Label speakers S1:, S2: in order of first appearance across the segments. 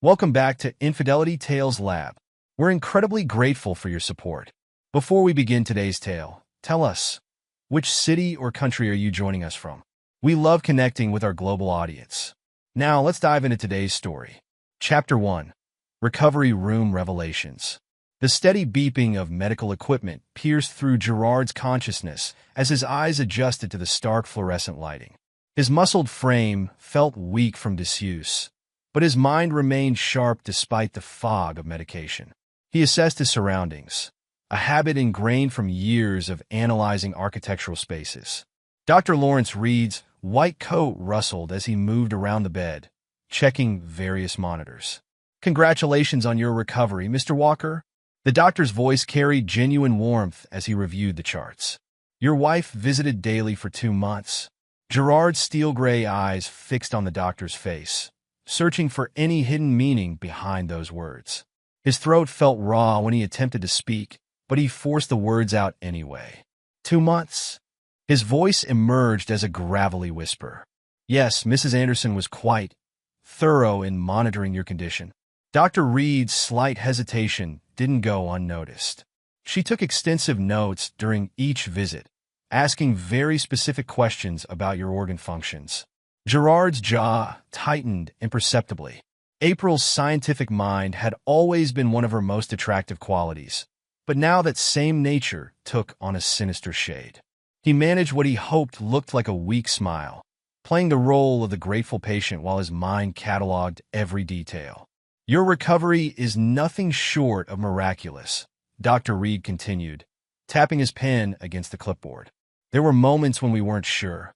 S1: Welcome back to Infidelity Tales Lab. We're incredibly grateful for your support. Before we begin today's tale, tell us, which city or country are you joining us from? We love connecting with our global audience. Now, let's dive into today's story. Chapter 1. Recovery Room Revelations. The steady beeping of medical equipment pierced through Gerard's consciousness as his eyes adjusted to the stark fluorescent lighting. His muscled frame felt weak from disuse, but his mind remained sharp despite the fog of medication. He assessed his surroundings, a habit ingrained from years of analyzing architectural spaces. Dr. Lawrence Reed's white coat rustled as he moved around the bed, checking various monitors. "Congratulations on your recovery, Mr. Walker." The doctor's voice carried genuine warmth as he reviewed the charts. "Your wife visited daily for 2 months." Gerard's steel-gray eyes fixed on the doctor's face, searching for any hidden meaning behind those words. His throat felt raw when he attempted to speak, but he forced the words out anyway. 2 months? His voice emerged as a gravelly whisper. "Yes, Mrs. Anderson was quite thorough in monitoring your condition." Dr. Reed's slight hesitation didn't go unnoticed. She took extensive notes during each visit, asking very specific questions about your organ functions. Gerard's jaw tightened imperceptibly. April's scientific mind had always been one of her most attractive qualities, but now that same nature took on a sinister shade. He managed what he hoped looked like a weak smile, playing the role of the grateful patient while his mind cataloged every detail. "Your recovery is nothing short of miraculous," Dr. Reed continued, tapping his pen against the clipboard. "There were moments when we weren't sure.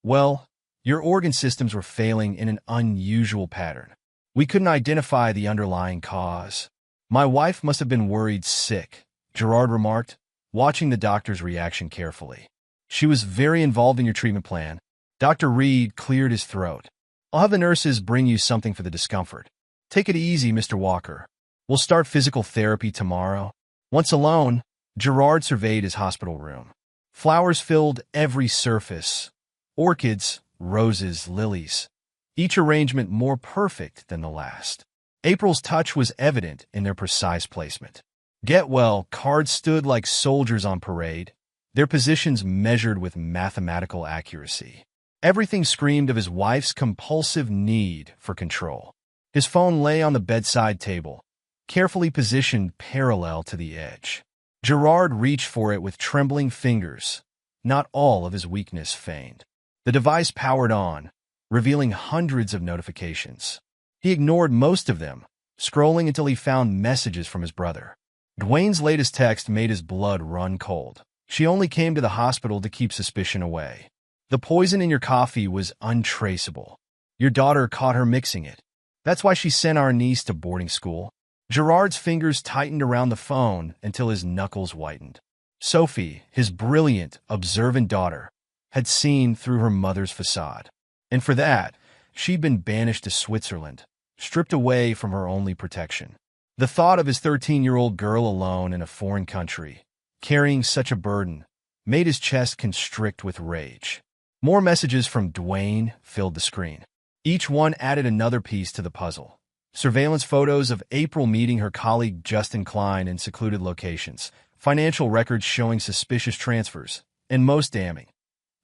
S1: Well, your organ systems were failing in an unusual pattern. We couldn't identify the underlying cause. My wife must have been worried sick," Gerard remarked, watching the doctor's reaction carefully. "She was very involved in your treatment plan." Dr. Reed cleared his throat. "I'll have the nurses bring you something for the discomfort. Take it easy, Mr. Walker. We'll start physical therapy tomorrow." Once alone, Gerard surveyed his hospital room. Flowers filled every surface. Orchids, roses, lilies. Each arrangement more perfect than the last. April's touch was evident in their precise placement. Get well cards stood like soldiers on parade, their positions measured with mathematical accuracy. Everything screamed of his wife's compulsive need for control. His phone lay on the bedside table, carefully positioned parallel to the edge. Gerard reached for it with trembling fingers, not all of his weakness feigned. The device powered on, revealing hundreds of notifications. He ignored most of them, scrolling until he found messages from his brother. Dwayne's latest text made his blood run cold. "She only came to the hospital to keep suspicion away. The poison in your coffee was untraceable. Your daughter caught her mixing it. That's why she sent our niece to boarding school." Gerard's fingers tightened around the phone until his knuckles whitened. Sophie, his brilliant, observant daughter, had seen through her mother's facade. And for that, she'd been banished to Switzerland, stripped away from her only protection. The thought of his 13-year-old girl alone in a foreign country, carrying such a burden, made his chest constrict with rage. More messages from Dwayne filled the screen. Each one added another piece to the puzzle. Surveillance photos of April meeting her colleague Justin Klein in secluded locations, financial records showing suspicious transfers, and most damning,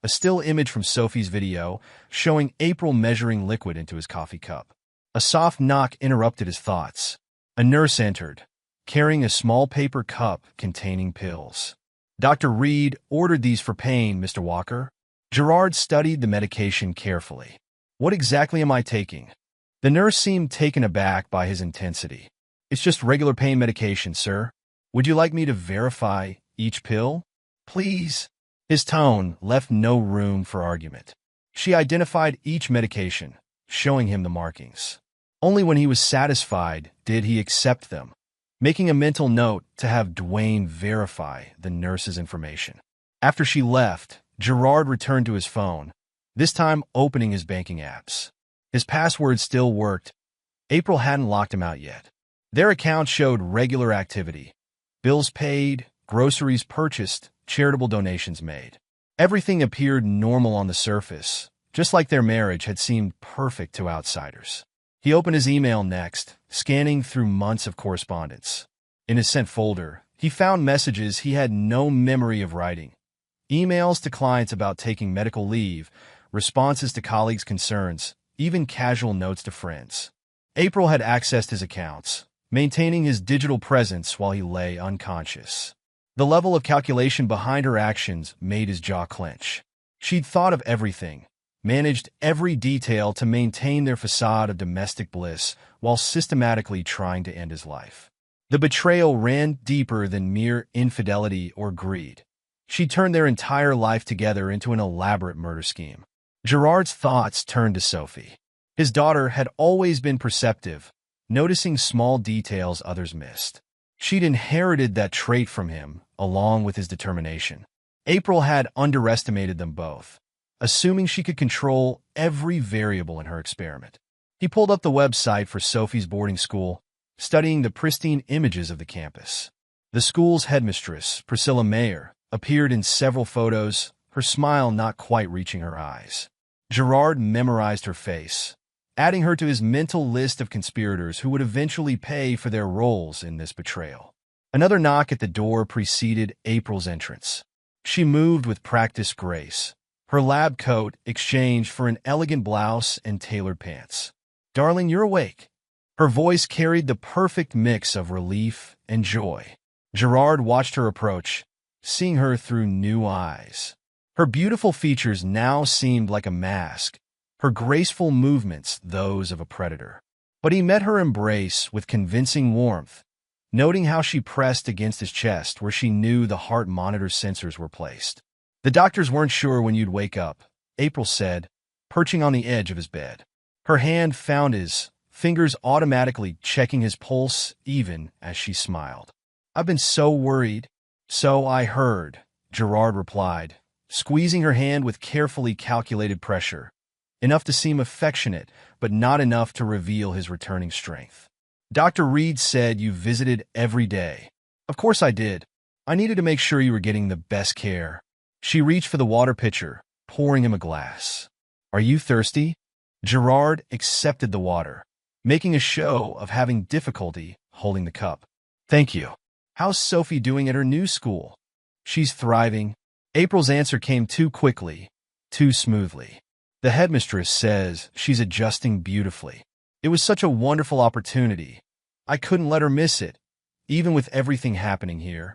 S1: a still image from Sophie's video showing April measuring liquid into his coffee cup. A soft knock interrupted his thoughts. A nurse entered, carrying a small paper cup containing pills. "Dr. Reed ordered these for pain, Mr. Walker." Gerard studied the medication carefully. "What exactly am I taking?" The nurse seemed taken aback by his intensity. "It's just regular pain medication, sir. Would you like me to verify each pill?" "Please." His tone left no room for argument. She identified each medication, showing him the markings. Only when he was satisfied did he accept them, making a mental note to have Dwayne verify the nurse's information. After she left, Gerard returned to his phone, this time opening his banking apps. His password still worked. April hadn't locked him out yet. Their account showed regular activity. Bills paid, groceries purchased, charitable donations made. Everything appeared normal on the surface, just like their marriage had seemed perfect to outsiders. He opened his email next, scanning through months of correspondence. In his sent folder, he found messages he had no memory of writing. Emails to clients about taking medical leave, responses to colleagues' concerns, even casual notes to friends. April had accessed his accounts, maintaining his digital presence while he lay unconscious. The level of calculation behind her actions made his jaw clench. She'd thought of everything, managed every detail to maintain their facade of domestic bliss while systematically trying to end his life. The betrayal ran deeper than mere infidelity or greed. She turned their entire life together into an elaborate murder scheme. Gerard's thoughts turned to Sophie. His daughter had always been perceptive, noticing small details others missed. She'd inherited that trait from him, along with his determination. April had underestimated them both, assuming she could control every variable in her experiment. He pulled up the website for Sophie's boarding school, studying the pristine images of the campus. The school's headmistress, Priscilla Mayer, appeared in several photos, her smile not quite reaching her eyes. Gerard memorized her face, adding her to his mental list of conspirators who would eventually pay for their roles in this betrayal. Another knock at the door preceded April's entrance. She moved with practiced grace, her lab coat exchanged for an elegant blouse and tailored pants. "Darling, you're awake." Her voice carried the perfect mix of relief and joy. Gerard watched her approach, seeing her through new eyes. Her beautiful features now seemed like a mask, her graceful movements those of a predator. But he met her embrace with convincing warmth, noting how she pressed against his chest where she knew the heart monitor sensors were placed. "The doctors weren't sure when you'd wake up," April said, perching on the edge of his bed. Her hand found his, fingers automatically checking his pulse even as she smiled. "I've been so worried." "So I heard," Gerard replied, squeezing her hand with carefully calculated pressure, enough to seem affectionate, but not enough to reveal his returning strength. "Dr. Reed said you visited every day." "Of course I did. I needed to make sure you were getting the best care." She reached for the water pitcher, pouring him a glass. "Are you thirsty?" Gerard accepted the water, making a show of having difficulty holding the cup. "Thank you." "How's Sophie doing at her new school?" "She's thriving." April's answer came too quickly, too smoothly. "The headmistress says she's adjusting beautifully. It was such a wonderful opportunity. I couldn't let her miss it, even with everything happening here."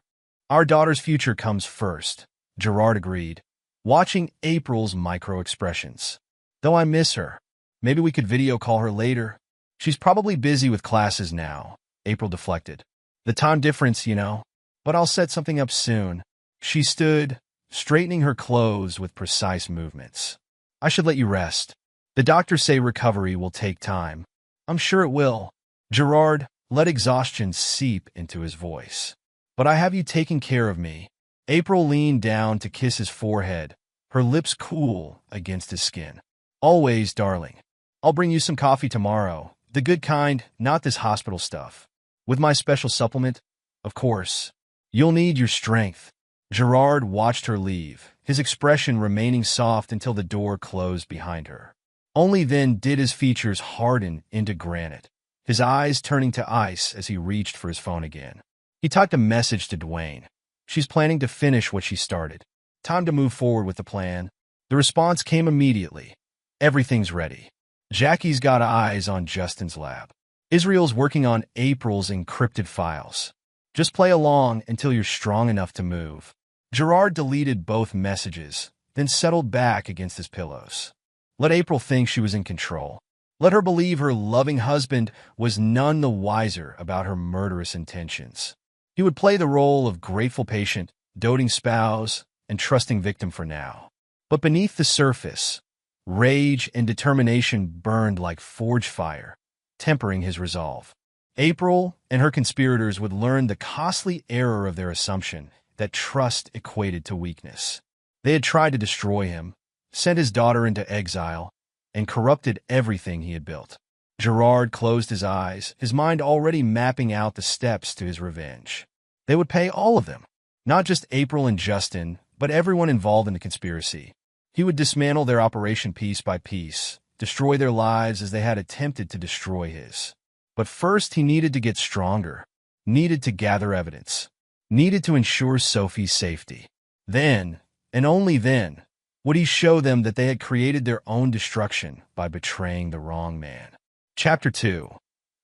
S1: "Our daughter's future comes first," Gerard agreed, watching April's micro-expressions. "Though I miss her. Maybe we could video call her later." "She's probably busy with classes now," April deflected. "The time difference, you know. But I'll set something up soon." She stood, straightening her clothes with precise movements. "I should let you rest. The doctors say recovery will take time." "I'm sure it will." Gerard let exhaustion seep into his voice. "But I have you taking care of me." April leaned down to kiss his forehead, her lips cool against his skin. "Always, darling. I'll bring you some coffee tomorrow. The good kind, not this hospital stuff. With my special supplement, of course. You'll need your strength." Gerard watched her leave, his expression remaining soft until the door closed behind her. Only then did his features harden into granite, his eyes turning to ice as he reached for his phone again. He typed a message to Dwayne. "She's planning to finish what she started. Time to move forward with the plan." The response came immediately. "Everything's ready. Jackie's got eyes on Justin's lab. Israel's working on April's encrypted files. Just play along until you're strong enough to move." Gerard deleted both messages, then settled back against his pillows. Let April think she was in control. Let her believe her loving husband was none the wiser about her murderous intentions. He would play the role of grateful patient, doting spouse, and trusting victim for now. But beneath the surface, rage and determination burned like forge fire, tempering his resolve. April and her conspirators would learn the costly error of their assumption that trust equated to weakness. They had tried to destroy him, sent his daughter into exile, and corrupted everything he had built. Gerard closed his eyes, his mind already mapping out the steps to his revenge. They would pay all of them, not just April and Justin, but everyone involved in the conspiracy. He would dismantle their operation piece by piece, destroy their lives as they had attempted to destroy his. But first he needed to get stronger, needed to gather evidence, needed to ensure Sophie's safety. Then, and only then, would he show them that they had created their own destruction by betraying the wrong man. Chapter 2.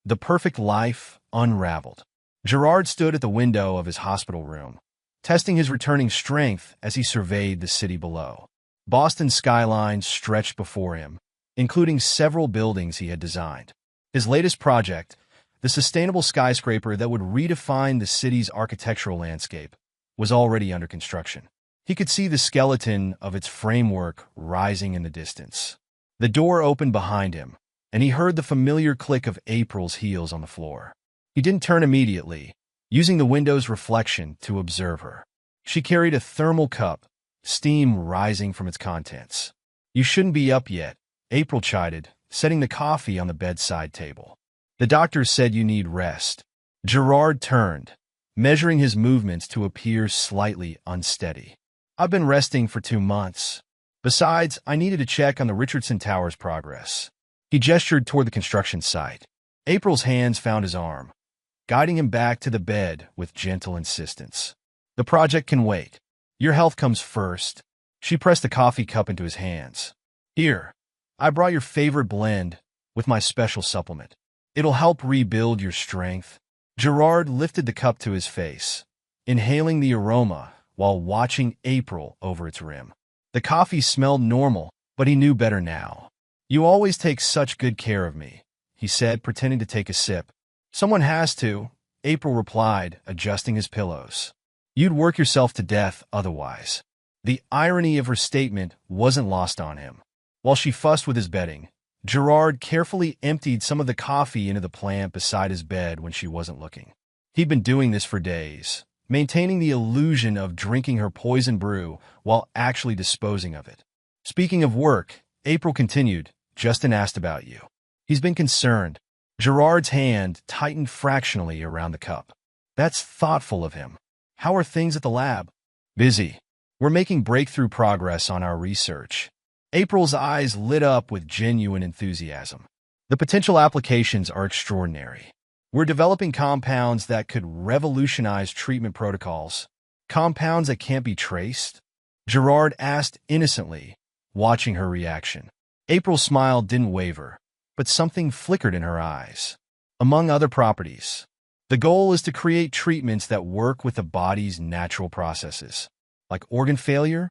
S1: The Perfect Life Unraveled. Gerard stood at the window of his hospital room, testing his returning strength as he surveyed the city below. Boston's skyline stretched before him, including several buildings he had designed. His latest project, the sustainable skyscraper that would redefine the city's architectural landscape, was already under construction. He could see the skeleton of its framework rising in the distance. The door opened behind him, and he heard the familiar click of April's heels on the floor. He didn't turn immediately, using the window's reflection to observe her. She carried a thermal cup, steam rising from its contents. "You shouldn't be up yet," April chided, setting the coffee on the bedside table. "The doctor said you need rest." Gerard turned, measuring his movements to appear slightly unsteady. "I've been resting for 2 months. Besides, I needed to check on the Richardson Tower's progress." He gestured toward the construction site. April's hands found his arm, guiding him back to the bed with gentle insistence. "The project can wait. Your health comes first." She pressed the coffee cup into his hands. "Here, I brought your favorite blend with my special supplement. It'll help rebuild your strength." Gerard lifted the cup to his face, inhaling the aroma while watching April over its rim. The coffee smelled normal, but he knew better now. "You always take such good care of me," he said, pretending to take a sip. "Someone has to," April replied, adjusting his pillows. "You'd work yourself to death otherwise." The irony of her statement wasn't lost on him. While she fussed with his bedding, Gerard carefully emptied some of the coffee into the plant beside his bed when she wasn't looking. He'd been doing this for days, maintaining the illusion of drinking her poison brew while actually disposing of it. "Speaking of work," April continued, "Justin asked about you. He's been concerned." Gerard's hand tightened fractionally around the cup. "That's thoughtful of him. How are things at the lab?" "Busy. We're making breakthrough progress on our research." April's eyes lit up with genuine enthusiasm. "The potential applications are extraordinary. We're developing compounds that could revolutionize treatment protocols." "Compounds that can't be traced?" Gerard asked innocently, watching her reaction. April's smile didn't waver, but something flickered in her eyes. "Among other properties, the goal is to create treatments that work with the body's natural processes." "Like organ failure?"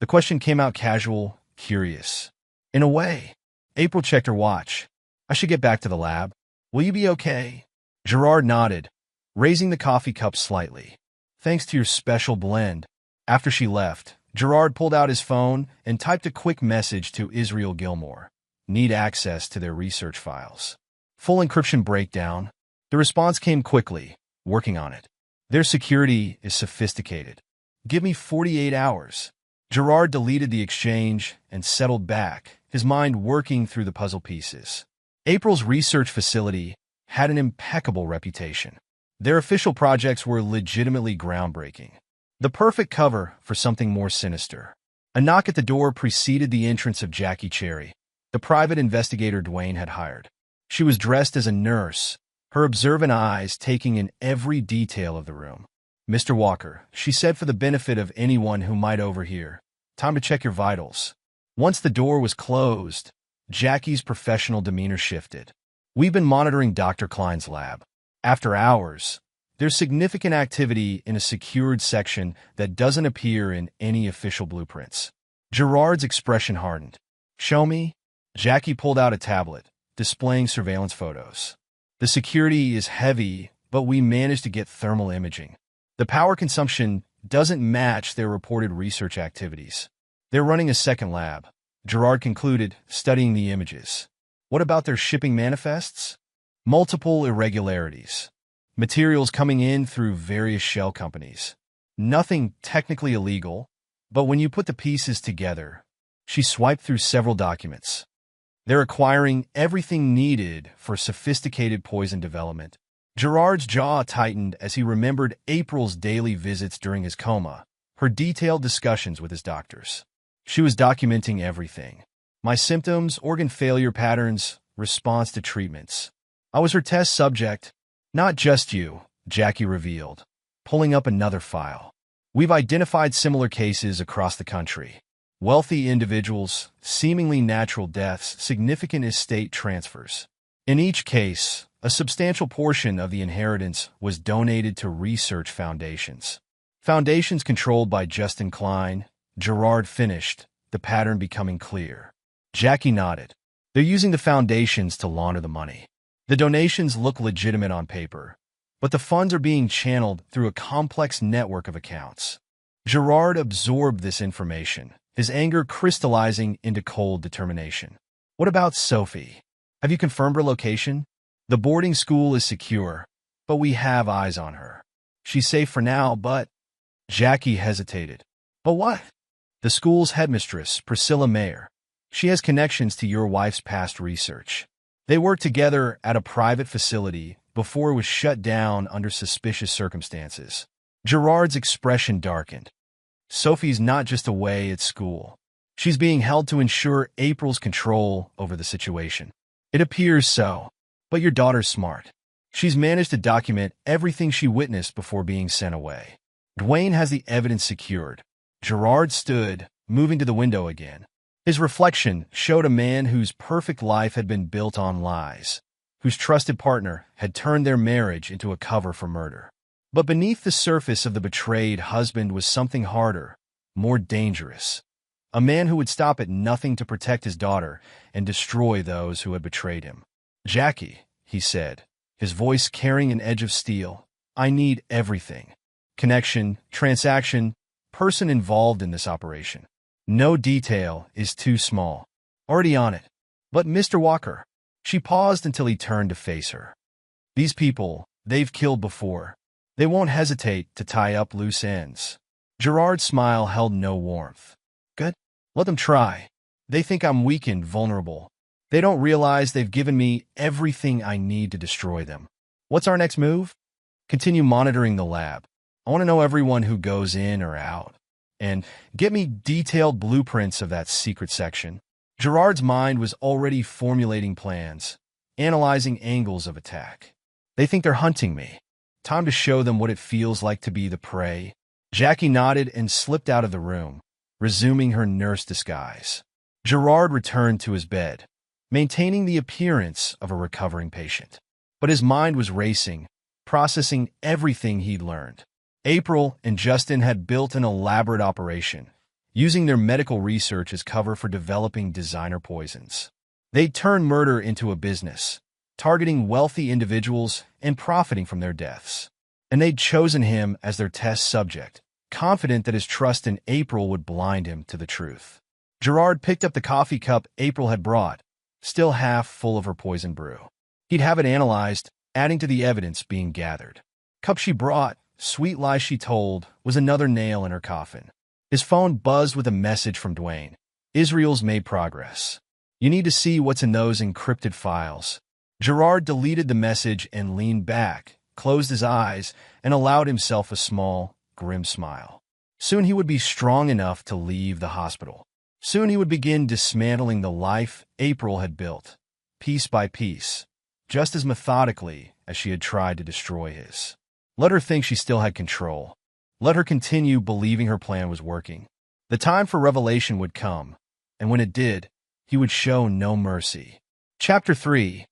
S1: The question came out casual, curious. "In a way." April checked her watch. "I should get back to the lab. Will you be okay?" Gerard nodded, raising the coffee cup slightly. "Thanks to your special blend." After she left, Gerard pulled out his phone and typed a quick message to Israel Gilmore. "Need access to their research files. Full encryption breakdown." The response came quickly. "Working on it. Their security is sophisticated. Give me 48 hours. Gerard deleted the exchange and settled back, his mind working through the puzzle pieces. April's research facility had an impeccable reputation. Their official projects were legitimately groundbreaking. The perfect cover for something more sinister. A knock at the door preceded the entrance of Jackie Cherry, the private investigator Dwayne had hired. She was dressed as a nurse, her observant eyes taking in every detail of the room. "Mr. Walker," she said for the benefit of anyone who might overhear, "time to check your vitals." Once the door was closed, Jackie's professional demeanor shifted. "We've been monitoring Dr. Klein's lab. After hours, there's significant activity in a secured section that doesn't appear in any official blueprints." Gerard's expression hardened. "Show me." Jackie pulled out a tablet, displaying surveillance photos. "The security is heavy, but we managed to get thermal imaging. The power consumption doesn't match their reported research activities. They're running a second lab," Gerard concluded, studying the images. "What about their shipping manifests?" "Multiple irregularities. Materials coming in through various shell companies. Nothing technically illegal, but when you put the pieces together." She swiped through several documents. "They're acquiring everything needed for sophisticated poison development." Gerard's jaw tightened as he remembered April's daily visits during his coma, her detailed discussions with his doctors. She was documenting everything. My symptoms, organ failure patterns, response to treatments. I was her test subject. Not just you, Jackie revealed, pulling up another file. We've identified similar cases across the country. Wealthy individuals, seemingly natural deaths, significant estate transfers. In each case, a substantial portion of the inheritance was donated to research foundations. Foundations controlled by Justin Klein. Gerard finished, the pattern becoming clear. Jackie nodded. They're using the foundations to launder the money. The donations look legitimate on paper, but the funds are being channeled through a complex network of accounts. Gerard absorbed this information, his anger crystallizing into cold determination. What about Sophie? Have you confirmed her location? The boarding school is secure, but we have eyes on her. She's safe for now, but... Jackie hesitated. But what? The school's headmistress, Priscilla Mayer. She has connections to your wife's past research. They worked together at a private facility before it was shut down under suspicious circumstances. Gerard's expression darkened. Sophie's not just away at school. She's being held to ensure April's control over the situation. It appears so, but your daughter's smart. She's managed to document everything she witnessed before being sent away. Dwayne has the evidence secured. Gerard stood, moving to the window again. His reflection showed a man whose perfect life had been built on lies, whose trusted partner had turned their marriage into a cover for murder. But beneath the surface of the betrayed husband was something harder, more dangerous. A man who would stop at nothing to protect his daughter and destroy those who had betrayed him. Jackie, he said, his voice carrying an edge of steel, I need everything. Connection, transaction, person involved in this operation. No detail is too small. Already on it. But Mr. Walker. She paused until he turned to face her. These people, they've killed before. They won't hesitate to tie up loose ends. Gerard's smile held no warmth. Good. Let them try. They think I'm weak and vulnerable. They don't realize they've given me everything I need to destroy them. What's our next move? Continue monitoring the lab. I want to know everyone who goes in or out. And get me detailed blueprints of that secret section. Gerard's mind was already formulating plans, analyzing angles of attack. They think they're hunting me. Time to show them what it feels like to be the prey. Jackie nodded and slipped out of the room, resuming her nurse disguise. Gerard returned to his bed, maintaining the appearance of a recovering patient. But his mind was racing, processing everything he'd learned. April and Justin had built an elaborate operation, using their medical research as cover for developing designer poisons. They'd turned murder into a business, targeting wealthy individuals and profiting from their deaths. And they'd chosen him as their test subject, confident that his trust in April would blind him to the truth. Gerard picked up the coffee cup April had brought, still half full of her poison brew. He'd have it analyzed, adding to the evidence being gathered. Cup she brought, sweet lie she told, was another nail in her coffin. His phone buzzed with a message from Dwayne. Israel's made progress. You need to see what's in those encrypted files. Gerard deleted the message and leaned back, closed his eyes, and allowed himself a small, grim smile. Soon he would be strong enough to leave the hospital. Soon he would begin dismantling the life April had built, piece by piece, just as methodically as she had tried to destroy his. Let her think she still had control. Let her continue believing her plan was working. The time for revelation would come, and when it did, he would show no mercy. Chapter 3.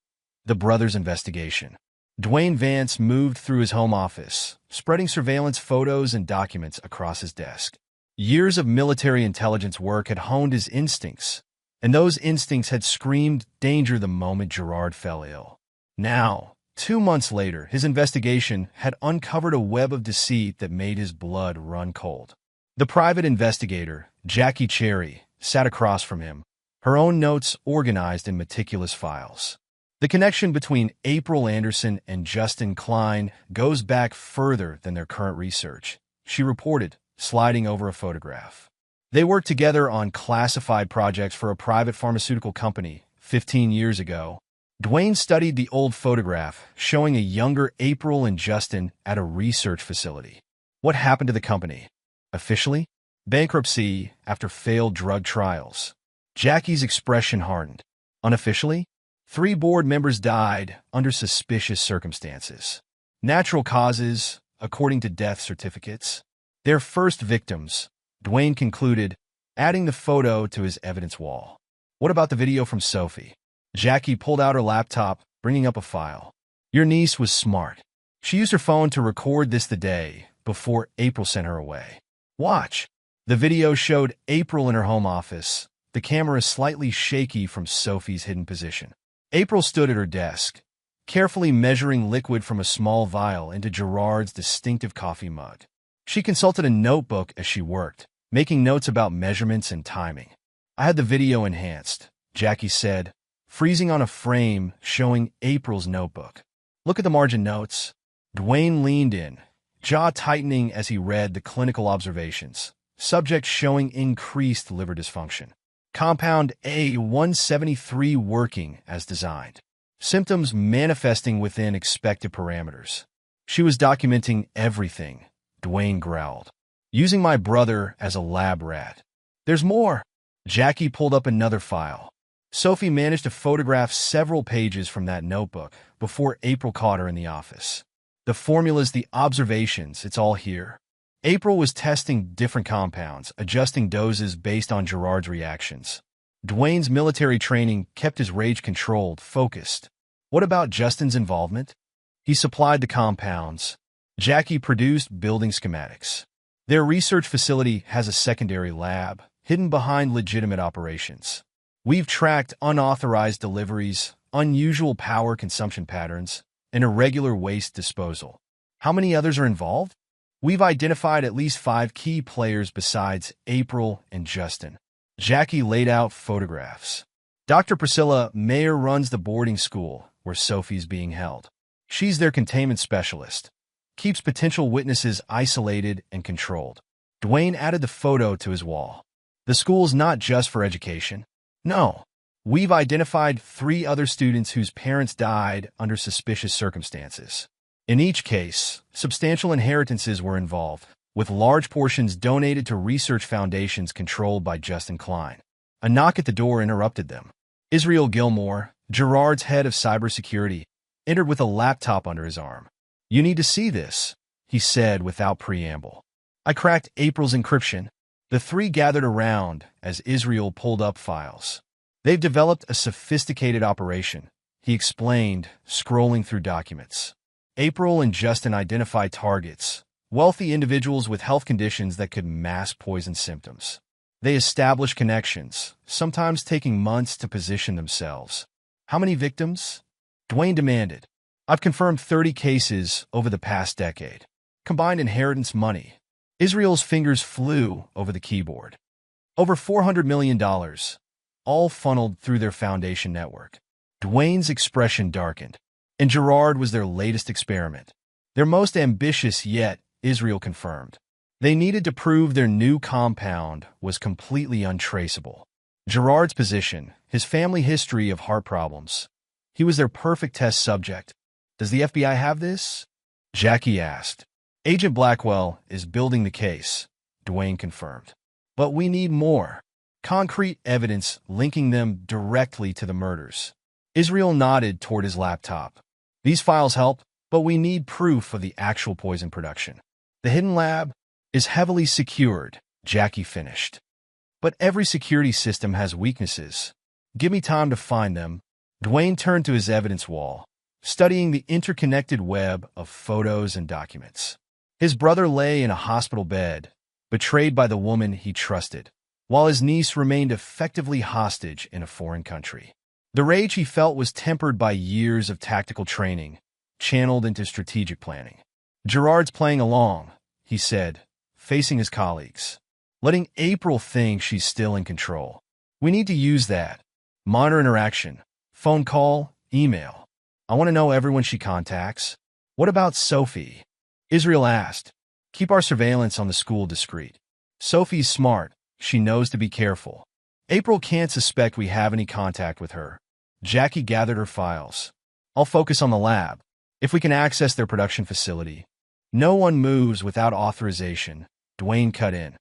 S1: The Brothers' Investigation. Dwayne Vance moved through his home office, spreading surveillance photos and documents across his desk. Years of military intelligence work had honed his instincts, and those instincts had screamed danger the moment Gerard fell ill. Now, 2 months later, his investigation had uncovered a web of deceit that made his blood run cold. The private investigator, Jackie Cherry, sat across from him, her own notes organized in meticulous files. The connection between April Anderson and Justin Klein goes back further than their current research, she reported, sliding over a photograph. They worked together on classified projects for a private pharmaceutical company 15 years ago. Dwayne studied the old photograph, showing a younger April and Justin at a research facility. What happened to the company? Officially? Bankruptcy after failed drug trials. Jackie's expression hardened. Unofficially, 3 board members died under suspicious circumstances. Natural causes, according to death certificates. Their first victims, Dwayne concluded, adding the photo to his evidence wall. What about the video from Sophie? Jackie pulled out her laptop, bringing up a file. Your niece was smart. She used her phone to record this the day before April sent her away. Watch. The video showed April in her home office, the camera slightly shaky from Sophie's hidden position. April stood at her desk, carefully measuring liquid from a small vial into Gerard's distinctive coffee mug. She consulted a notebook as she worked, making notes about measurements and timing. I had the video enhanced, Jackie said, freezing on a frame showing April's notebook. Look at the margin notes. Dwayne leaned in, jaw tightening as he read the clinical observations. Subject showing increased liver dysfunction. Compound A173 working as designed. Symptoms manifesting within expected parameters. She was documenting everything, Dwayne growled. Using my brother as a lab rat. There's more. Jackie pulled up another file. Sophie managed to photograph several pages from that notebook before April caught her in the office. The formulas, the observations, it's all here. April was testing different compounds, adjusting doses based on Gerard's reactions. Dwayne's military training kept his rage controlled, focused. What about Justin's involvement? He supplied the compounds. Jackie produced building schematics. Their research facility has a secondary lab, hidden behind legitimate operations. We've tracked unauthorized deliveries, unusual power consumption patterns, and irregular waste disposal. How many others are involved? We've identified at least 5 key players besides April and Justin. Jackie laid out photographs. Dr. Priscilla Mayer runs the boarding school where Sophie's being held. She's their containment specialist. Keeps potential witnesses isolated and controlled. Dwayne added the photo to his wall. The school's not just for education. No. We've identified 3 other students whose parents died under suspicious circumstances. In each case, substantial inheritances were involved, with large portions donated to research foundations controlled by Justin Klein. A knock at the door interrupted them. Israel Gilmore, Gerard's head of cybersecurity, entered with a laptop under his arm. You need to see this, he said without preamble. I cracked April's encryption. The 3 gathered around as Israel pulled up files. They've developed a sophisticated operation, he explained, scrolling through documents. April and Justin identify targets, wealthy individuals with health conditions that could mask poison symptoms. They establish connections, sometimes taking months to position themselves. How many victims? Dwayne demanded. I've confirmed 30 cases over the past decade. Combined inheritance money. Israel's fingers flew over the keyboard. Over $400 million, all funneled through their foundation network. Dwayne's expression darkened. And Gerard was their latest experiment. Their most ambitious yet, Israel confirmed. They needed to prove their new compound was completely untraceable. Gerard's position, his family history of heart problems. He was their perfect test subject. Does the FBI have this? Jackie asked. Agent Blackwell is building the case, Dwayne confirmed. But we need more. Concrete evidence linking them directly to the murders. Israel nodded toward his laptop. These files help, but we need proof of the actual poison production. The hidden lab is heavily secured, Jackie finished. But every security system has weaknesses. Give me time to find them. Dwayne turned to his evidence wall, studying the interconnected web of photos and documents. His brother lay in a hospital bed, betrayed by the woman he trusted, while his niece remained effectively hostage in a foreign country. The rage he felt was tempered by years of tactical training, channeled into strategic planning. Gerard's playing along, he said, facing his colleagues, letting April think she's still in control. We need to use that. Monitor interaction, phone call, email. I want to know everyone she contacts. What about Sophie? Israel asked. Keep our surveillance on the school discreet. Sophie's smart. She knows to be careful. April can't suspect we have any contact with her. Jackie gathered her files. I'll focus on the lab. If we can access their production facility. No one moves without authorization, Dwayne cut in.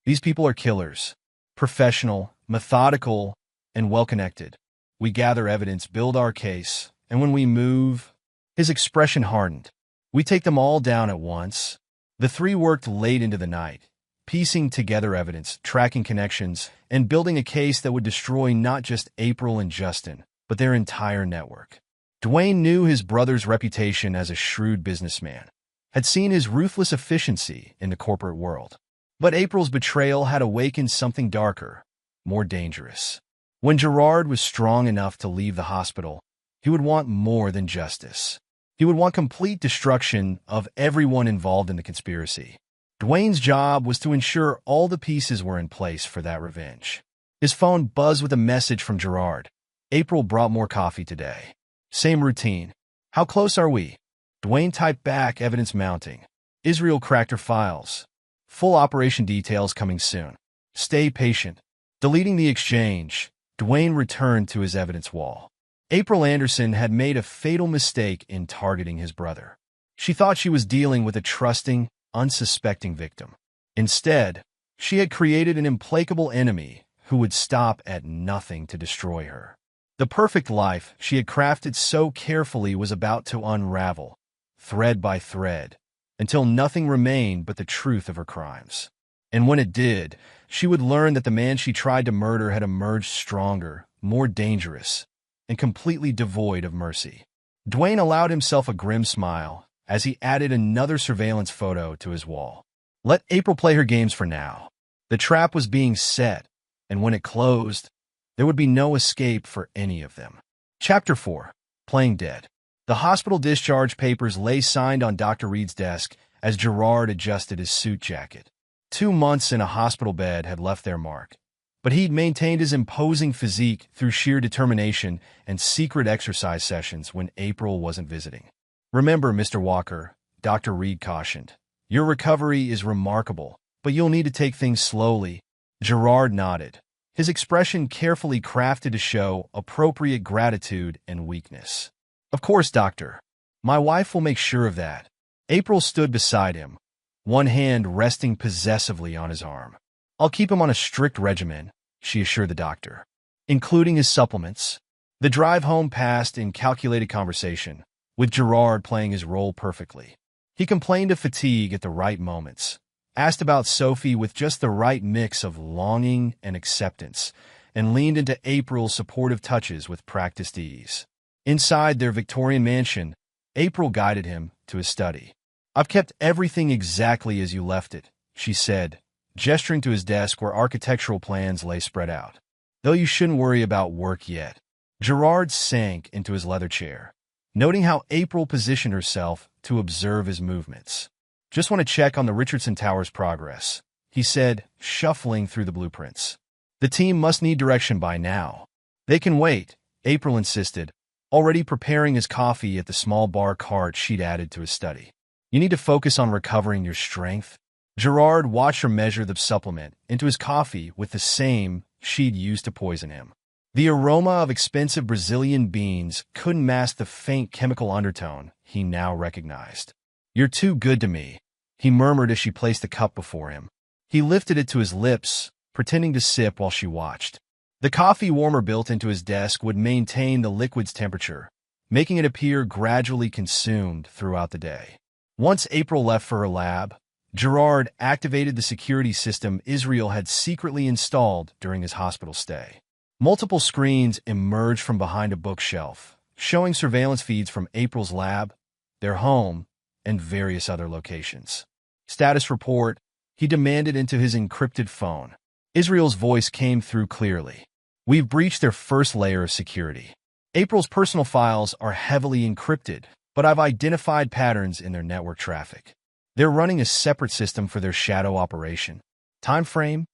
S1: These people are killers. Professional, methodical, and well-connected. We gather evidence, build our case, and when we move, his expression hardened. We take them all down at once. The three worked late into the night, piecing together evidence, tracking connections, and building a case that would destroy not just April and Justin, but their entire network. Dwayne knew his brother's reputation as a shrewd businessman, had seen his ruthless efficiency in the corporate world. But April's betrayal had awakened something darker, more dangerous. When Gerard was strong enough to leave the hospital, he would want more than justice. He would want complete destruction of everyone involved in the conspiracy. Dwayne's job was to ensure all the pieces were in place for that revenge. His phone buzzed with a message from Gerard. April brought more coffee today. Same routine. How close are we? Dwayne typed back, evidence mounting. Israel cracked her files. Full operation details coming soon. Stay patient. Deleting the exchange, Dwayne returned to his evidence wall. April Anderson had made a fatal mistake in targeting his brother. She thought she was dealing with a trusting, unsuspecting victim. Instead, she had created an implacable enemy who would stop at nothing to destroy her. The perfect life she had crafted so carefully was about to unravel, thread by thread, until nothing remained but the truth of her crimes. And when it did, she would learn that the man she tried to murder had emerged stronger, more dangerous, and completely devoid of mercy. Dwayne allowed himself a grim smile as he added another surveillance photo to his wall. Let April play her games for now. The trap was being set, and when it closed, there would be no escape for any of them. Chapter 4. Playing Dead. The hospital discharge papers lay signed on Dr. Reed's desk as Gerard adjusted his suit jacket. 2 months in a hospital bed had left their mark, but he'd maintained his imposing physique through sheer determination and secret exercise sessions when April wasn't visiting. Remember, Mr. Walker, Dr. Reed cautioned, your recovery is remarkable, but you'll need to take things slowly. Gerard nodded, his expression carefully crafted to show appropriate gratitude and weakness. Of course, doctor. My wife will make sure of that. April stood beside him, one hand resting possessively on his arm. I'll keep him on a strict regimen, she assured the doctor, including his supplements. The drive home passed in calculated conversation, with Gerard playing his role perfectly. He complained of fatigue at the right moments, asked about Sophie with just the right mix of longing and acceptance, and leaned into April's supportive touches with practiced ease. Inside their Victorian mansion, April guided him to his study. I've kept everything exactly as you left it, she said, gesturing to his desk where architectural plans lay spread out. Though you shouldn't worry about work yet. Gerard sank into his leather chair, noting how April positioned herself to observe his movements. Just want to check on the Richardson Tower's progress, he said, shuffling through the blueprints. The team must need direction by now. They can wait, April insisted, already preparing his coffee at the small bar cart she'd added to his study. You need to focus on recovering your strength. Gerard watched her measure the supplement into his coffee with the same she'd used to poison him. The aroma of expensive Brazilian beans couldn't mask the faint chemical undertone he now recognized. You're too good to me, he murmured as she placed the cup before him. He lifted it to his lips, pretending to sip while she watched. The coffee warmer built into his desk would maintain the liquid's temperature, making it appear gradually consumed throughout the day. Once April left for her lab, Gerard activated the security system Israel had secretly installed during his hospital stay. Multiple screens emerged from behind a bookshelf, showing surveillance feeds from April's lab, their home, and various other locations. Status report, he demanded into his encrypted phone. Israel's voice came through clearly. We've breached their first layer of security. April's personal files are heavily encrypted, but I've identified patterns in their network traffic. They're running a separate system for their shadow operation. Time frame?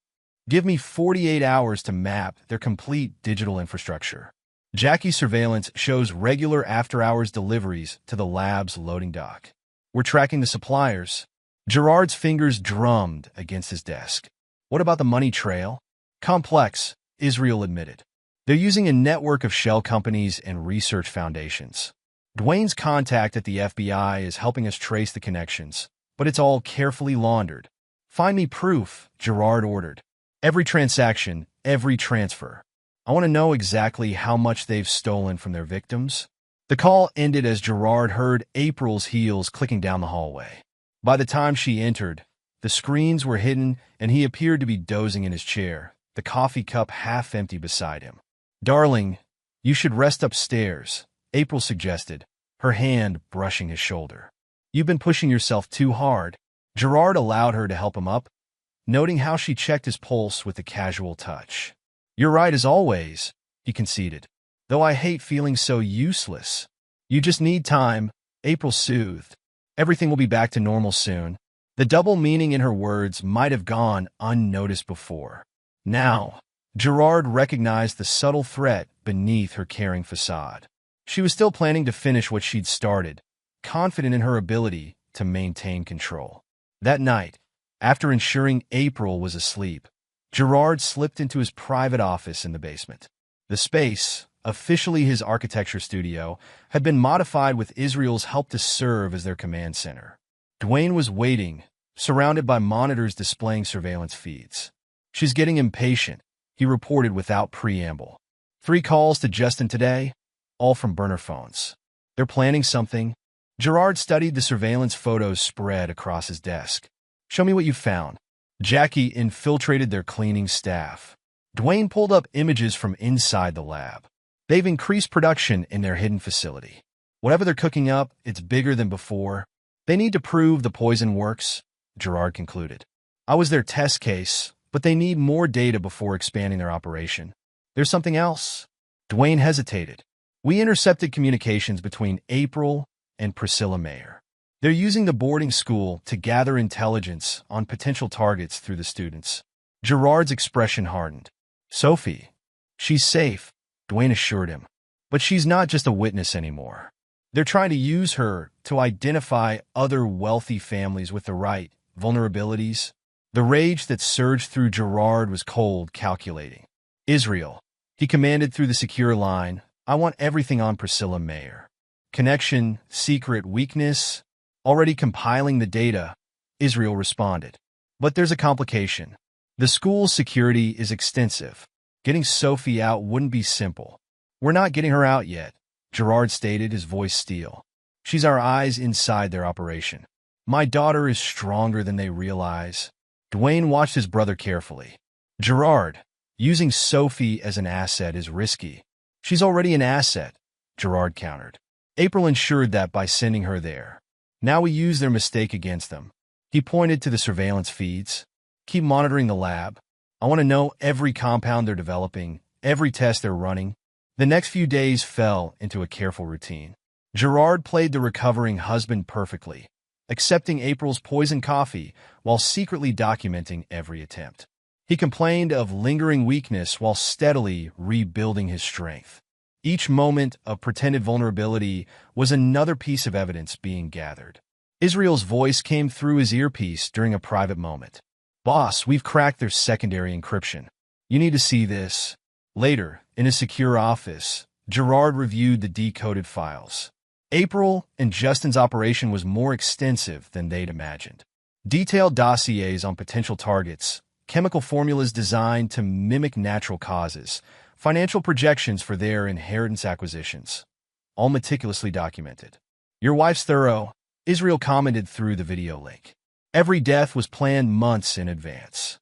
S1: Give me 48 hours to map their complete digital infrastructure. Jackie's surveillance shows regular after-hours deliveries to the lab's loading dock. We're tracking the suppliers. Gerard's fingers drummed against his desk. What about the money trail? Complex, Israel admitted. They're using a network of shell companies and research foundations. Dwayne's contact at the FBI is helping us trace the connections, but it's all carefully laundered. Find me proof, Gerard ordered. Every transaction, every transfer. I want to know exactly how much they've stolen from their victims. The call ended as Gerard heard April's heels clicking down the hallway. By the time she entered, the screens were hidden and he appeared to be dozing in his chair, the coffee cup half empty beside him. "Darling, you should rest upstairs," April suggested, her hand brushing his shoulder. "You've been pushing yourself too hard." Gerard allowed her to help him up, noting how she checked his pulse with a casual touch. "You're right as always," he conceded. "Though I hate feeling so useless." "You just need time," April soothed. "Everything will be back to normal soon." The double meaning in her words might have gone unnoticed before. Now, Gerard recognized the subtle threat beneath her caring facade. She was still planning to finish what she'd started, confident in her ability to maintain control. That night, after ensuring April was asleep, Gerard slipped into his private office in the basement. The space, officially his architecture studio, had been modified with Israel's help to serve as their command center. Dwayne was waiting, surrounded by monitors displaying surveillance feeds. "She's getting impatient," he reported without preamble. 3 calls to Justin today, all from burner phones. "They're planning something." Gerard studied the surveillance photos spread across his desk. "Show me what you found." Jackie infiltrated their cleaning staff. Dwayne pulled up images from inside the lab. "They've increased production in their hidden facility. Whatever they're cooking up, it's bigger than before. They need to prove the poison works," Gerard concluded. "I was their test case, but they need more data before expanding their operation." "There's something else." Dwayne hesitated. "We intercepted communications between April and Priscilla Mayer. They're using the boarding school to gather intelligence on potential targets through the students." Gerard's expression hardened. "Sophie, she's safe," Dwayne assured him. "But she's not just a witness anymore. They're trying to use her to identify other wealthy families with the right vulnerabilities." The rage that surged through Gerard was cold, calculating. "Israel," he commanded through the secure line, "I want everything on Priscilla Mayer. Connection, secret, weakness." "Already compiling the data," Israel responded. "But there's a complication. The school's security is extensive. Getting Sophie out wouldn't be simple." "We're not getting her out yet," Gerard stated, his voice steel. "She's our eyes inside their operation. My daughter is stronger than they realize." Dwayne watched his brother carefully. "Gerard, using Sophie as an asset is risky." "She's already an asset," Gerard countered. "April ensured that by sending her there. Now we use their mistake against them." He pointed to the surveillance feeds. "Keep monitoring the lab. I want to know every compound they're developing, every test they're running." The next few days fell into a careful routine. Gerard played the recovering husband perfectly, accepting April's poison coffee while secretly documenting every attempt. He complained of lingering weakness while steadily rebuilding his strength. Each moment of pretended vulnerability was another piece of evidence being gathered. Israel's voice came through his earpiece during a private moment. "Boss, we've cracked their secondary encryption. You need to see this." Later, in a secure office, Gerard reviewed the decoded files. April and Justin's operation was more extensive than they'd imagined. Detailed dossiers on potential targets, chemical formulas designed to mimic natural causes, financial projections for their inheritance acquisitions, all meticulously documented. "Your wife's thorough," Israel commented through the video link. "Every death was planned months in advance.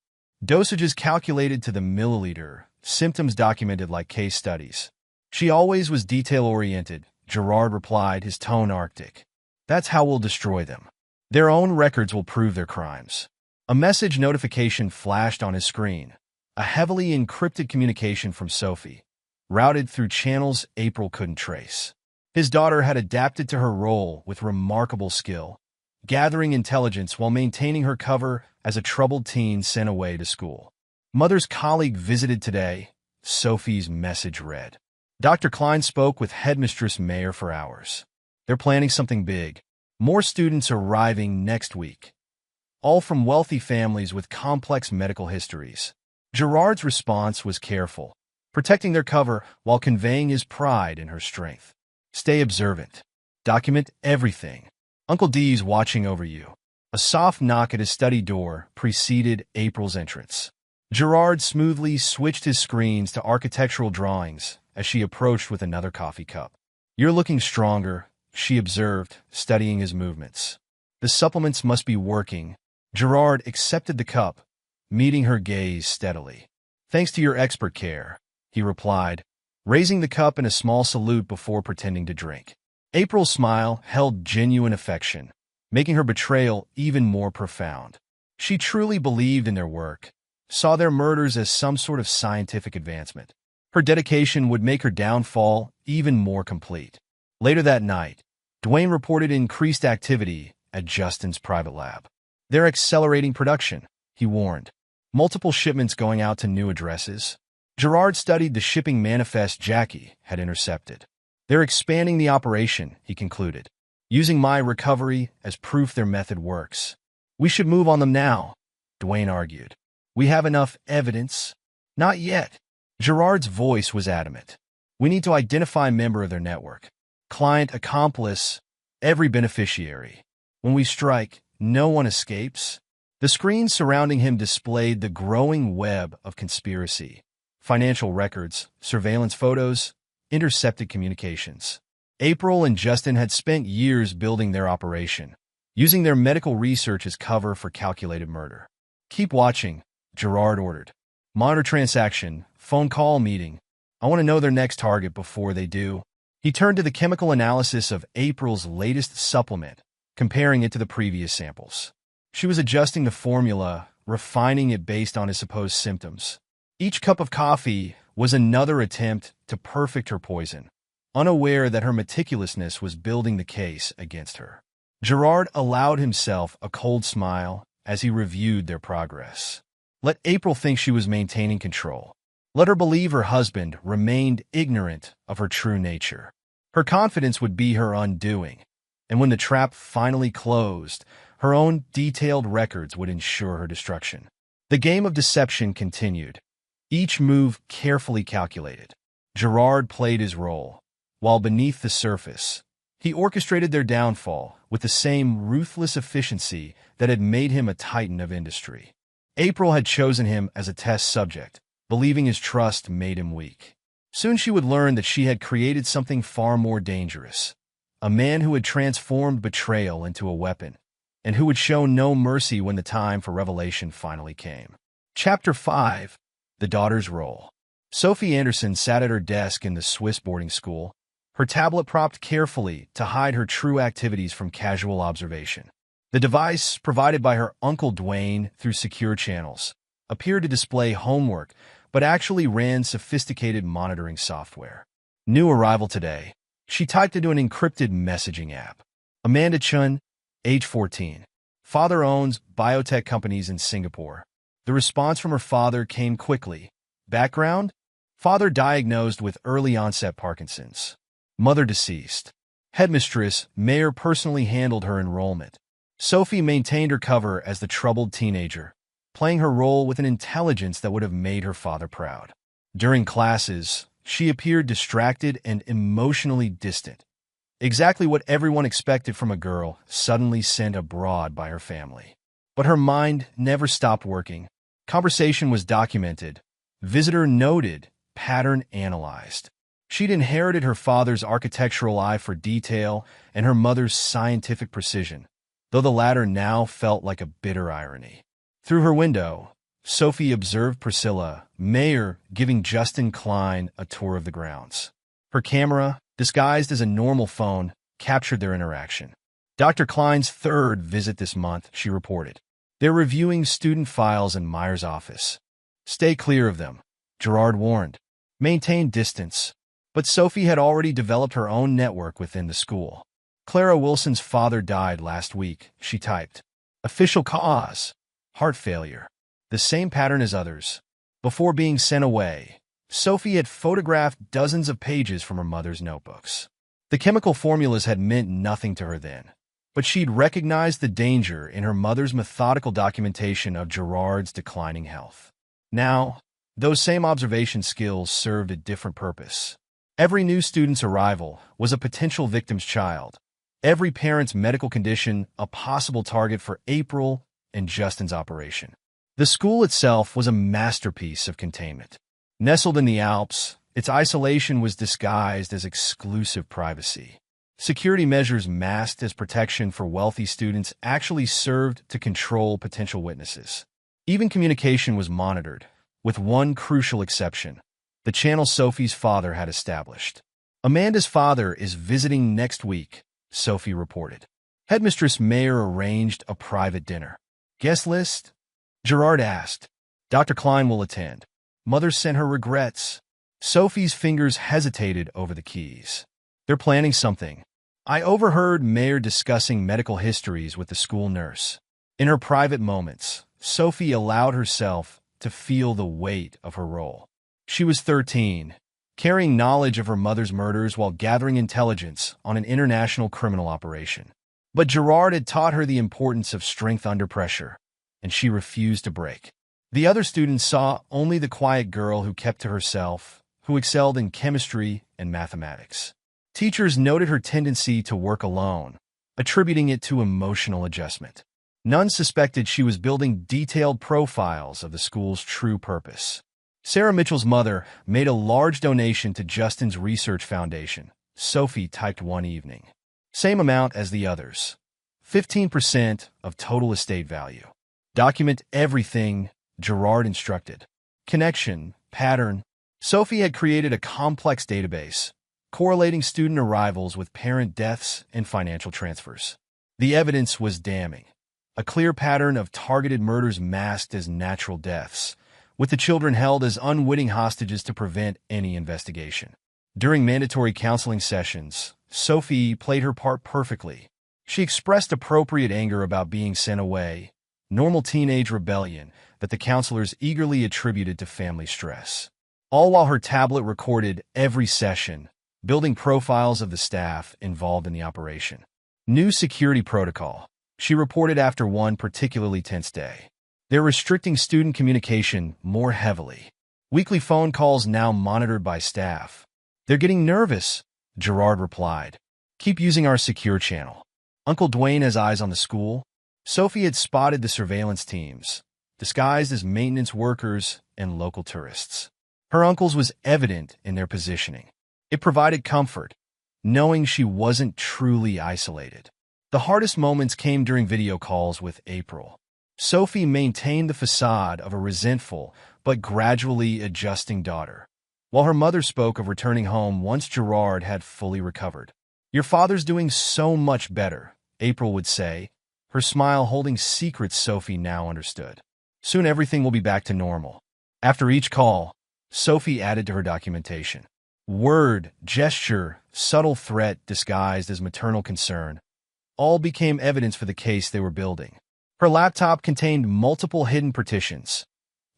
S1: Dosages calculated to the milliliter, symptoms documented like case studies." "She always was detail-oriented," Gerard replied, his tone arctic. "That's how we'll destroy them. Their own records will prove their crimes." A message notification flashed on his screen, a heavily encrypted communication from Sophie, routed through channels April couldn't trace. His daughter had adapted to her role with remarkable skill, gathering intelligence while maintaining her cover as a troubled teen sent away to school. "Mother's colleague visited today," Sophie's message read. Dr. Klein spoke with Headmistress Mayer for hours. "They're planning something big. More students arriving next week. All from wealthy families with complex medical histories." Gerard's response was careful, protecting their cover while conveying his pride in her strength. "Stay observant. Document everything. Uncle D's watching over you." A soft knock at his study door preceded April's entrance. Gerard smoothly switched his screens to architectural drawings as she approached with another coffee cup. "You're looking stronger," she observed, studying his movements. "The supplements must be working." Gerard accepted the cup, meeting her gaze steadily. "Thanks to your expert care," he replied, raising the cup in a small salute before pretending to drink. April's smile held genuine affection, making her betrayal even more profound. She truly believed in their work, saw their murders as some sort of scientific advancement. Her dedication would make her downfall even more complete. Later that night, Dwayne reported increased activity at Justin's private lab. "They're accelerating production," he warned. "Multiple shipments going out to new addresses." Gerard studied the shipping manifest Jackie had intercepted. "They're expanding the operation," he concluded, "using my recovery as proof their method works." "We should move on them now," Dwayne argued. "We have enough evidence." "Not yet." Gerard's voice was adamant. "We need to identify a member of their network. Client, accomplice, every beneficiary. When we strike, no one escapes." The screens surrounding him displayed the growing web of conspiracy. Financial records, surveillance photos, intercepted communications. April and Justin had spent years building their operation, using their medical research as cover for calculated murder. "Keep watching," Gerard ordered. "Monitor transaction, phone call, meeting. I want to know their next target before they do." He turned to the chemical analysis of April's latest supplement, comparing it to the previous samples. She was adjusting the formula, refining it based on his supposed symptoms. Each cup of coffee was another attempt to perfect her poison, unaware that her meticulousness was building the case against her. Gerard allowed himself a cold smile as he reviewed their progress. Let April think she was maintaining control. Let her believe her husband remained ignorant of her true nature. Her confidence would be her undoing, and when the trap finally closed, her own detailed records would ensure her destruction. The game of deception continued, each move carefully calculated. Gerard played his role, while beneath the surface, he orchestrated their downfall with the same ruthless efficiency that had made him a titan of industry. April had chosen him as a test subject, believing his trust made him weak. Soon she would learn that she had created something far more dangerous, a man who had transformed betrayal into a weapon, and who would show no mercy when the time for revelation finally came. Chapter 5. The Daughter's Role. Sophie Anderson sat at her desk in the Swiss boarding school, her tablet propped carefully to hide her true activities from casual observation. The device, provided by her uncle Dwayne through secure channels, appeared to display homework, but actually ran sophisticated monitoring software. "New arrival today," she typed into an encrypted messaging app. "Amanda Chun, age 14. Father owns biotech companies in Singapore." The response from her father came quickly. Background: father diagnosed with early-onset Parkinson's. Mother deceased. Headmistress Mayer personally handled her enrollment. Sophie maintained her cover as the troubled teenager, playing her role with an intelligence that would have made her father proud. During classes, she appeared distracted and emotionally distant, exactly what everyone expected from a girl suddenly sent abroad by her family. But her mind never stopped working. Conversation was documented, visitor noted, pattern analyzed. She'd inherited her father's architectural eye for detail and her mother's scientific precision, though the latter now felt like a bitter irony. Through her window, Sophie observed Priscilla Mayer giving Justin Klein a tour of the grounds. Her camera, disguised as a normal phone, captured their interaction. "Dr. Klein's third visit this month," she reported. "They're reviewing student files in Meyer's office." "Stay clear of them," Gerard warned. "Maintain distance." But Sophie had already developed her own network within the school. "Clara Wilson's father died last week," she typed. "Official cause: heart failure. The same pattern as others." Before being sent away, Sophie had photographed dozens of pages from her mother's notebooks. The chemical formulas had meant nothing to her then, but she'd recognized the danger in her mother's methodical documentation of Gerard's declining health. Now, those same observation skills served a different purpose. Every new student's arrival was a potential victim's child, every parent's medical condition a possible target for April and Justin's operation. The school itself was a masterpiece of containment. Nestled in the Alps, its isolation was disguised as exclusive privacy. Security measures masked as protection for wealthy students actually served to control potential witnesses. Even communication was monitored, with one crucial exception: the channel Sophie's father had established. Amanda's father is visiting next week, Sophie reported. Headmistress Mayer arranged a private dinner. Guest list? Gerard asked. Dr. Klein will attend. Mother sent her regrets. Sophie's fingers hesitated over the keys. They're planning something. I overheard Mayer discussing medical histories with the school nurse. In her private moments, Sophie allowed herself to feel the weight of her role. She was 13, carrying knowledge of her mother's murders while gathering intelligence on an international criminal operation. But Gerard had taught her the importance of strength under pressure, and she refused to break. The other students saw only the quiet girl who kept to herself, who excelled in chemistry and mathematics. Teachers noted her tendency to work alone, attributing it to emotional adjustment. None suspected she was building detailed profiles of the school's true purpose. Sarah Mitchell's mother made a large donation to Justin's research foundation, Sophie typed one evening. Same amount as the others. 15% of total estate value. Document everything, Gerard instructed. Connection, pattern. Sophie had created a complex database, correlating student arrivals with parent deaths and financial transfers. The evidence was damning. A clear pattern of targeted murders masked as natural deaths, with the children held as unwitting hostages to prevent any investigation. During mandatory counseling sessions, Sophie played her part perfectly. She expressed appropriate anger about being sent away, normal teenage rebellion that the counselors eagerly attributed to family stress. All while her tablet recorded every session, building profiles of the staff involved in the operation. New security protocol, she reported after one particularly tense day. They're restricting student communication more heavily. Weekly phone calls now monitored by staff. They're getting nervous, Gerard replied. Keep using our secure channel. Uncle Dwayne has eyes on the school. Sophie had spotted the surveillance teams, disguised as maintenance workers and local tourists. Her uncle's was evident in their positioning. It provided comfort, knowing she wasn't truly isolated. The hardest moments came during video calls with April. Sophie maintained the facade of a resentful but gradually adjusting daughter, while her mother spoke of returning home once Gerard had fully recovered. Your father's doing so much better, April would say, her smile holding secrets Sophie now understood. Soon everything will be back to normal. After each call, Sophie added to her documentation. Word, gesture, subtle threat disguised as maternal concern, all became evidence for the case they were building. Her laptop contained multiple hidden partitions,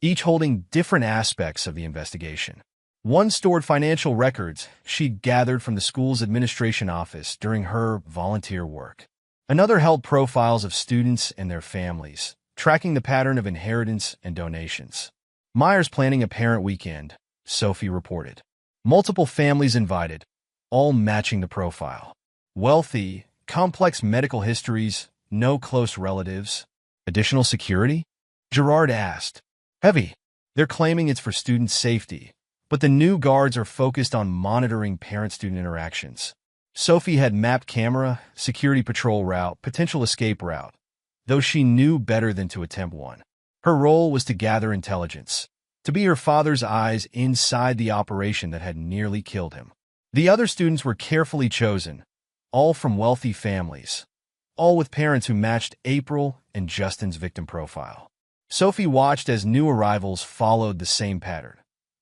S1: each holding different aspects of the investigation. One stored financial records she'd gathered from the school's administration office during her volunteer work. Another held profiles of students and their families, tracking the pattern of inheritance and donations. Meyer's planning a parent weekend, Sophie reported. Multiple families invited, all matching the profile. Wealthy, complex medical histories, no close relatives. Additional security? Gerard asked. Heavy. They're claiming it's for student safety, but the new guards are focused on monitoring parent-student interactions. Sophie had mapped camera, security patrol route, potential escape route, though she knew better than to attempt one. Her role was to gather intelligence, to be her father's eyes inside the operation that had nearly killed him. The other students were carefully chosen, all from wealthy families, all with parents who matched April and Justin's victim profile. Sophie watched as new arrivals followed the same pattern.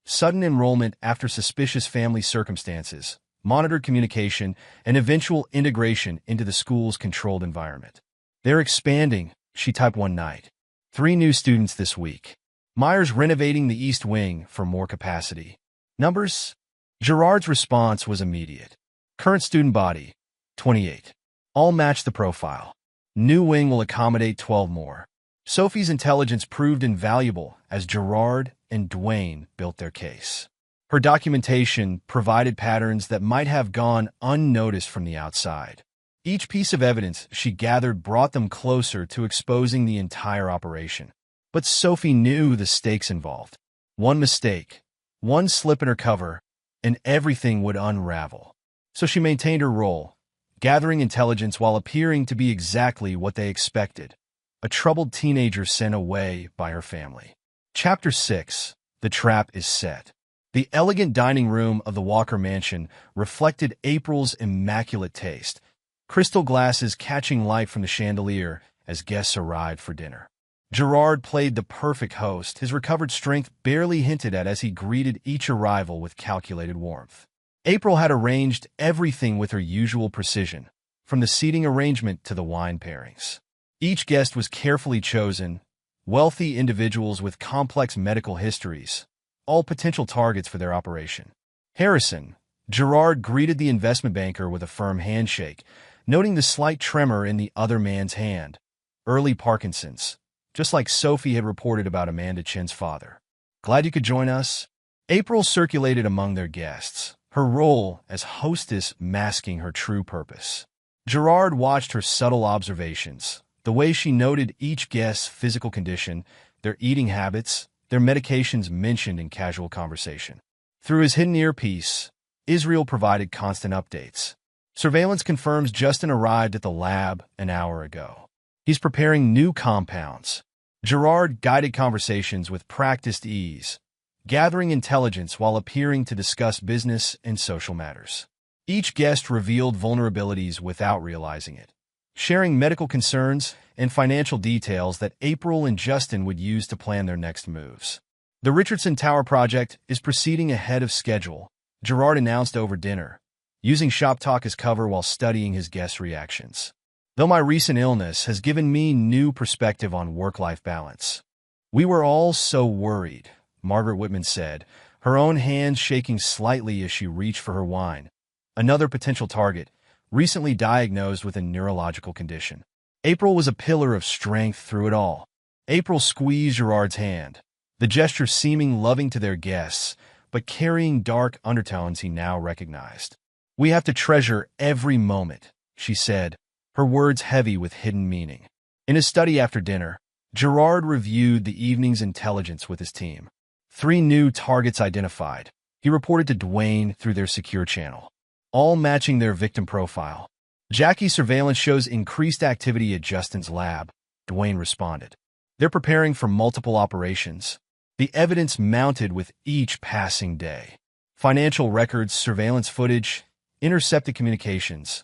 S1: Sudden enrollment after suspicious family circumstances, monitored communication, and eventual integration into the school's controlled environment. They're expanding, she typed one night. 3 new students this week. Meyer's renovating the East Wing for more capacity. Numbers? Gerard's response was immediate. Current student body, 28. All match the profile. New wing will accommodate 12 more. Sophie's intelligence proved invaluable as Gerard and Dwayne built their case. Her documentation provided patterns that might have gone unnoticed from the outside. Each piece of evidence she gathered brought them closer to exposing the entire operation. But Sophie knew the stakes involved. One mistake, one slip in her cover, and everything would unravel. So she maintained her role, gathering intelligence while appearing to be exactly what they expected, a troubled teenager sent away by her family. Chapter 6. The Trap is Set. The elegant dining room of the Walker mansion reflected April's immaculate taste, crystal glasses catching light from the chandelier as guests arrived for dinner. Gerard played the perfect host, his recovered strength barely hinted at as he greeted each arrival with calculated warmth. April had arranged everything with her usual precision, from the seating arrangement to the wine pairings. Each guest was carefully chosen, wealthy individuals with complex medical histories, all potential targets for their operation. Harrison, Gerard greeted the investment banker with a firm handshake, noting the slight tremor in the other man's hand. Early Parkinson's, just like Sophie had reported about Amanda Chen's father. Glad you could join us? April circulated among their guests, her role as hostess masking her true purpose. Gerard watched her subtle observations, the way she noted each guest's physical condition, their eating habits, their medications mentioned in casual conversation. Through his hidden earpiece, Israel provided constant updates. Surveillance confirms Justin arrived at the lab an hour ago. He's preparing new compounds. Gerard guided conversations with practiced ease, gathering intelligence while appearing to discuss business and social matters. Each guest revealed vulnerabilities without realizing it, sharing medical concerns and financial details that April and Justin would use to plan their next moves. The Richardson Tower project is proceeding ahead of schedule, Gerard announced over dinner, using shop talk as cover while studying his guests' reactions. Though my recent illness has given me new perspective on work-life balance. We were all so worried, Margaret Whitman said, her own hands shaking slightly as she reached for her wine. Another potential target, recently diagnosed with a neurological condition. April was a pillar of strength through it all. April squeezed Gerard's hand, the gesture seeming loving to their guests, but carrying dark undertones he now recognized. We have to treasure every moment, she said, her words heavy with hidden meaning. In his study after dinner, Gerard reviewed the evening's intelligence with his team. 3 new targets identified, he reported to Dwayne through their secure channel, all matching their victim profile. Jackie's surveillance shows increased activity at Justin's lab, Dwayne responded. They're preparing for multiple operations. The evidence mounted with each passing day. Financial records, surveillance footage, intercepted communications,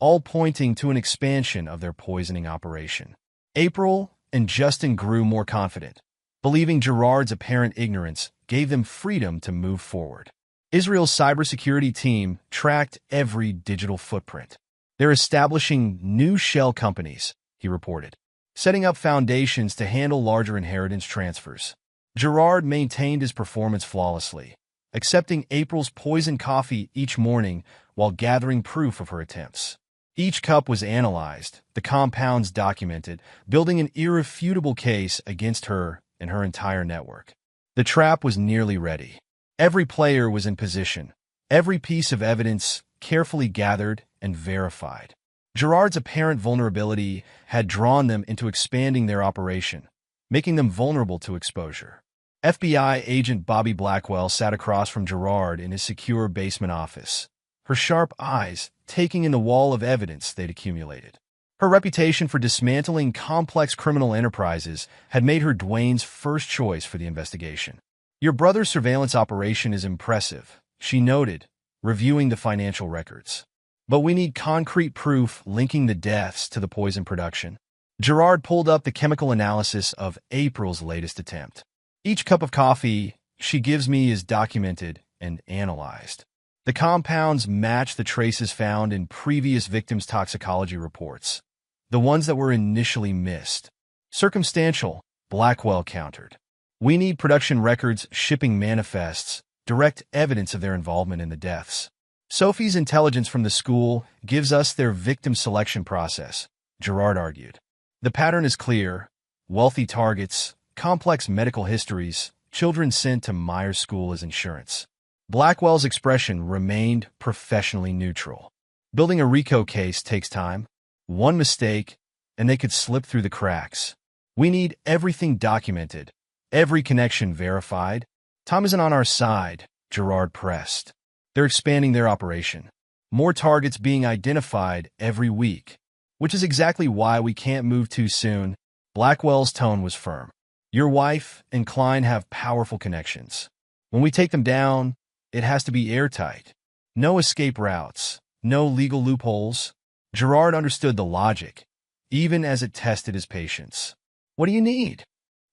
S1: all pointing to an expansion of their poisoning operation. April and Justin grew more confident, believing Gerard's apparent ignorance gave them freedom to move forward. Israel's cybersecurity team tracked every digital footprint. They're establishing new shell companies, he reported, setting up foundations to handle larger inheritance transfers. Gerard maintained his performance flawlessly, accepting April's poisoned coffee each morning while gathering proof of her attempts. Each cup was analyzed, the compounds documented, building an irrefutable case against her and her entire network. The trap was nearly ready. Every player was in position, every piece of evidence carefully gathered and verified. Gerard's apparent vulnerability had drawn them into expanding their operation, making them vulnerable to exposure. FBI agent Bobby Blackwell sat across from Gerard in his secure basement office, her sharp eyes taking in the wall of evidence they'd accumulated. Her reputation for dismantling complex criminal enterprises had made her Dwayne's first choice for the investigation. Your brother's surveillance operation is impressive, she noted, reviewing the financial records. But we need concrete proof linking the deaths to the poison production. Gerard pulled up the chemical analysis of April's latest attempt. Each cup of coffee she gives me is documented and analyzed. The compounds match the traces found in previous victims' toxicology reports, the ones that were initially missed. Circumstantial, Blackwell countered. We need production records, shipping manifests, direct evidence of their involvement in the deaths. Sophie's intelligence from the school gives us their victim selection process, Gerard argued. The pattern is clear: wealthy targets, complex medical histories, children sent to Myers School as insurance. Blackwell's expression remained professionally neutral. Building a RICO case takes time. One mistake, and they could slip through the cracks. We need everything documented, every connection verified. Time isn't on our side, Gerard pressed. They're expanding their operation. More targets being identified every week, which is exactly why we can't move too soon. Blackwell's tone was firm. Your wife and Klein have powerful connections. When we take them down, it has to be airtight. No escape routes, no legal loopholes. Gerard understood the logic, even as it tested his patience. What do you need?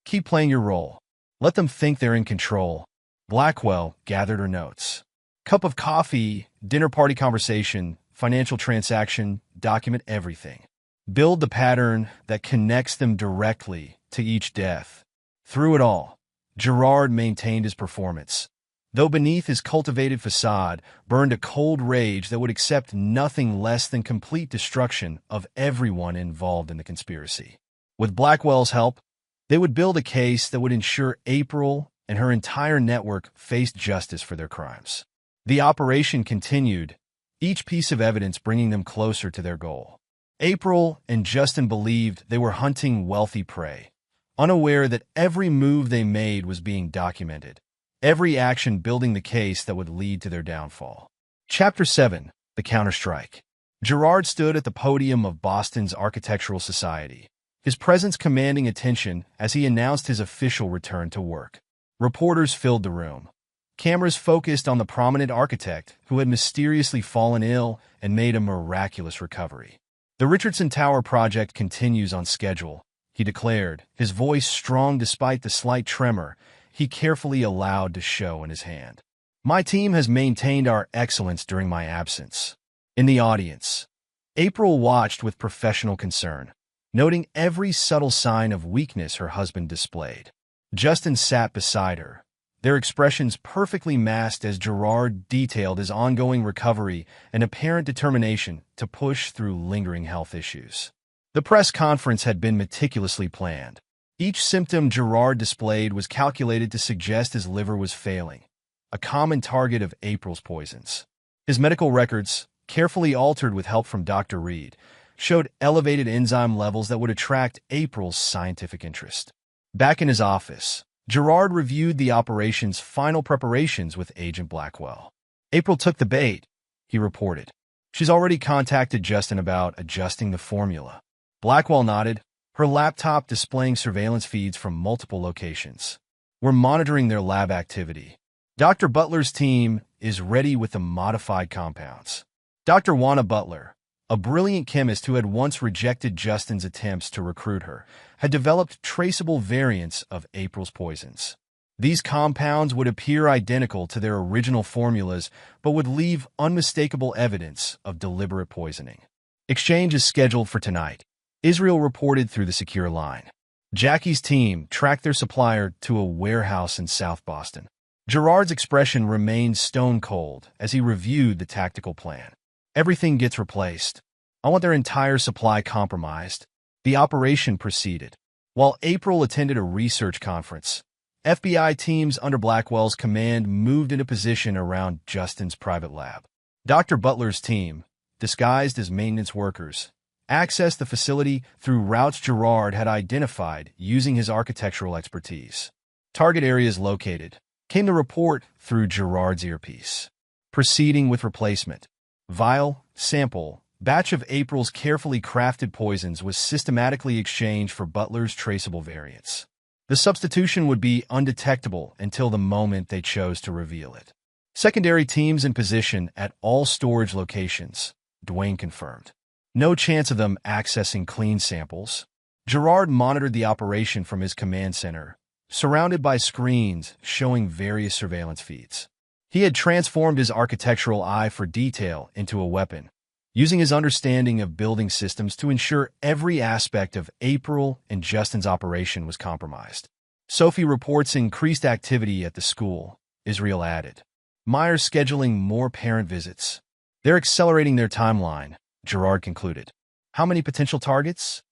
S1: Keep playing your role. Let them think they're in control. Blackwell gathered her notes. Cup of coffee, dinner party conversation, financial transaction, document everything. Build the pattern that connects them directly to each death. Through it all, Gerard maintained his performance. Though beneath his cultivated facade burned a cold rage that would accept nothing less than complete destruction of everyone involved in the conspiracy. With Blackwell's help, they would build a case that would ensure April and her entire network faced justice for their crimes. The operation continued, each piece of evidence bringing them closer to their goal. April and Justin believed they were hunting wealthy prey, unaware that every move they made was being documented, every action building the case that would lead to their downfall. Chapter 7: The Counterstrike. Gerard stood at the podium of Boston's Architectural Society, his presence commanding attention as he announced his official return to work. Reporters filled the room. Cameras focused on the prominent architect who had mysteriously fallen ill and made a miraculous recovery. The Richardson Tower project continues on schedule, he declared, his voice strong despite the slight tremor he carefully allowed to show in his hand. My team has maintained our excellence during my absence. In the audience, April watched with professional concern, noting every subtle sign of weakness her husband displayed. Justin sat beside her, their expressions perfectly masked as Gerard detailed his ongoing recovery and apparent determination to push through lingering health issues. The press conference had been meticulously planned. Each symptom Gerard displayed was calculated to suggest his liver was failing, a common target of April's poisons. His medical records, carefully altered with help from Dr. Reed, showed elevated enzyme levels that would attract April's scientific interest. Back in his office, Gerard reviewed the operation's final preparations with Agent Blackwell. April took the bait, he reported. She's already contacted Justin about adjusting the formula. Blackwell nodded, her laptop displaying surveillance feeds from multiple locations. We're monitoring their lab activity. Dr. Butler's team is ready with the modified compounds. Dr. Juana Butler, a brilliant chemist who had once rejected Justin's attempts to recruit her, had developed traceable variants of April's poisons. These compounds would appear identical to their original formulas, but would leave unmistakable evidence of deliberate poisoning. Exchange is scheduled for tonight, Israel reported through the secure line. Jackie's team tracked their supplier to a warehouse in South Boston. Gerard's expression remained stone-cold as he reviewed the tactical plan. Everything gets replaced. I want their entire supply compromised. The operation proceeded. While April attended a research conference, FBI teams under Blackwell's command moved into position around Justin's private lab. Dr. Butler's team, disguised as maintenance workers, accessed the facility through routes Gerard had identified using his architectural expertise. Target areas located, came the report through Gerard's earpiece. Proceeding with replacement. Vial, sample, batch of April's carefully crafted poisons was systematically exchanged for Butler's traceable variants. The substitution would be undetectable until the moment they chose to reveal it. Secondary teams in position at all storage locations, Dwayne confirmed. No chance of them accessing clean samples. Gerard monitored the operation from his command center, surrounded by screens showing various surveillance feeds. He had transformed his architectural eye for detail into a weapon, using his understanding of building systems to ensure every aspect of April and Justin's operation was compromised. Sophie reports increased activity at the school, Israel added. Myers scheduling more parent visits. They're accelerating their timeline, Gerard concluded. How many potential targets?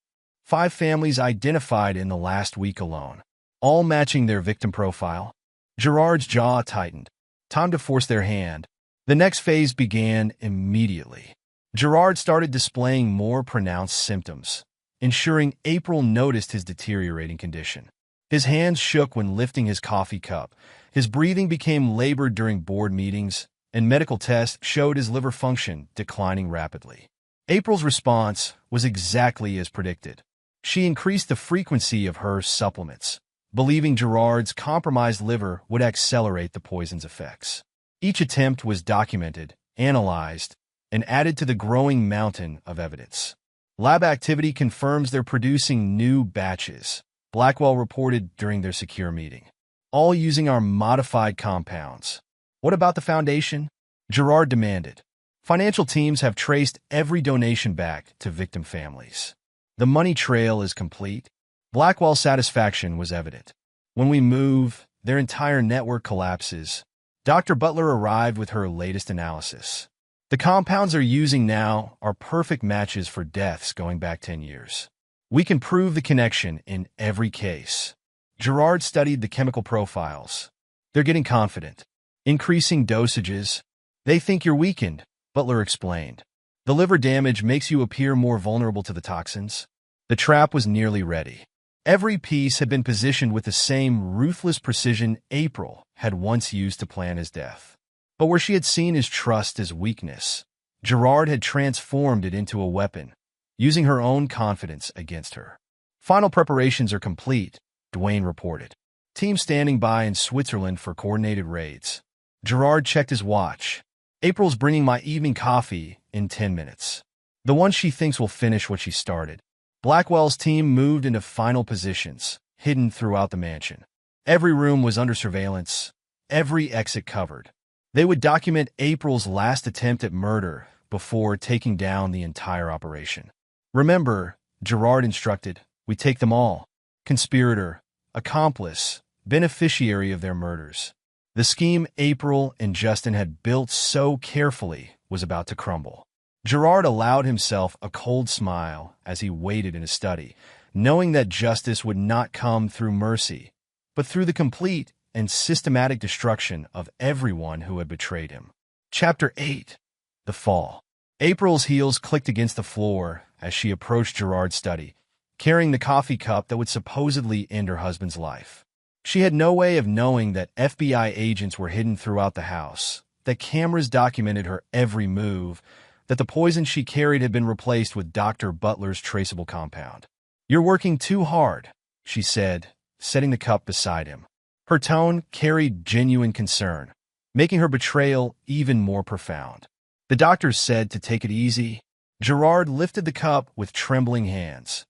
S1: 5 families identified in the last week alone, all matching their victim profile. Gerard's jaw tightened. Time to force their hand. The next phase began immediately. Gerard started displaying more pronounced symptoms, ensuring April noticed his deteriorating condition. His hands shook when lifting his coffee cup. His breathing became labored during board meetings, and medical tests showed his liver function declining rapidly. April's response was exactly as predicted. She increased the frequency of her supplements, believing Gerard's compromised liver would accelerate the poison's effects. Each attempt was documented, analyzed, and added to the growing mountain of evidence. Lab activity confirms they're producing new batches, Blackwell reported during their secure meeting, all using our modified compounds. What about the foundation? Gerard demanded. Financial teams have traced every donation back to victim families. The money trail is complete. Blackwell's satisfaction was evident. When we move, their entire network collapses. Dr. Butler arrived with her latest analysis. The compounds they're using now are perfect matches for deaths going back 10 years. We can prove the connection in every case. Gerard studied the chemical profiles. They're getting confident. Increasing dosages. They think you're weakened, Butler explained. The liver damage makes you appear more vulnerable to the toxins. The trap was nearly ready. Every piece had been positioned with the same ruthless precision April had once used to plan his death. But where she had seen his trust as weakness, Gerard had transformed it into a weapon, using her own confidence against her. Final preparations are complete, Duane reported. Team standing by in Switzerland for coordinated raids. Gerard checked his watch. April's bringing my evening coffee in 10 minutes. The one she thinks will finish what she started. Blackwell's team moved into final positions, hidden throughout the mansion. Every room was under surveillance, every exit covered. They would document April's last attempt at murder before taking down the entire operation. Remember, Gerard instructed, we take them all. Conspirator, accomplice, beneficiary of their murders. The scheme April and Justin had built so carefully was about to crumble. Gerard allowed himself a cold smile as he waited in his study, knowing that justice would not come through mercy, but through the complete and systematic destruction of everyone who had betrayed him. Chapter 8. The Fall. April's heels clicked against the floor as she approached Gerard's study, carrying the coffee cup that would supposedly end her husband's life. She had no way of knowing that FBI agents were hidden throughout the house, that cameras documented her every move, that the poison she carried had been replaced with Dr. Butler's traceable compound. You're working too hard, she said, setting the cup beside him. Her tone carried genuine concern, making her betrayal even more profound. The doctor said to take it easy. Gerard lifted the cup with trembling hands,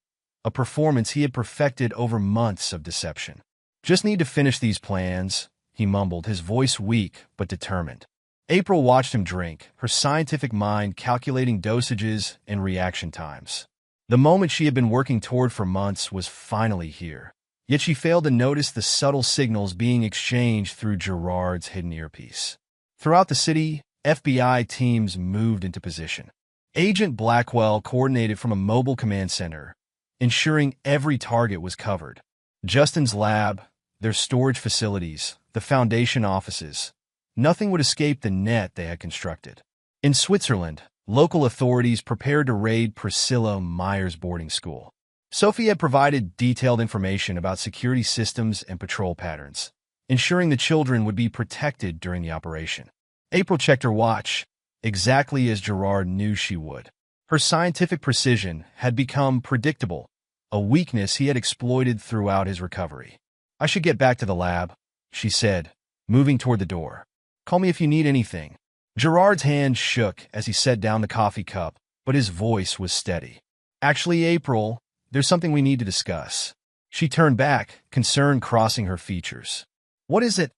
S1: a performance he had perfected over months of deception. Just need to finish these plans, he mumbled, his voice weak but determined. April watched him drink, her scientific mind calculating dosages and reaction times. The moment she had been working toward for months was finally here, yet she failed to notice the subtle signals being exchanged through Gerard's hidden earpiece. Throughout the city, FBI teams moved into position. Agent Blackwell coordinated from a mobile command center, ensuring every target was covered. Justin's lab, their storage facilities, the foundation offices. Nothing would escape the net they had constructed. In Switzerland, local authorities prepared to raid Priscilla Meyer's boarding school. Sophie had provided detailed information about security systems and patrol patterns, ensuring the children would be protected during the operation. April checked her watch, exactly as Gerard knew she would. Her scientific precision had become predictable, a weakness he had exploited throughout his recovery. I should get back to the lab, she said, moving toward the door. Call me if you need anything. Gerard's hand shook as he set down the coffee cup, but his voice was steady. Actually, April, there's something we need to discuss. She turned back, concern crossing her features. What is it?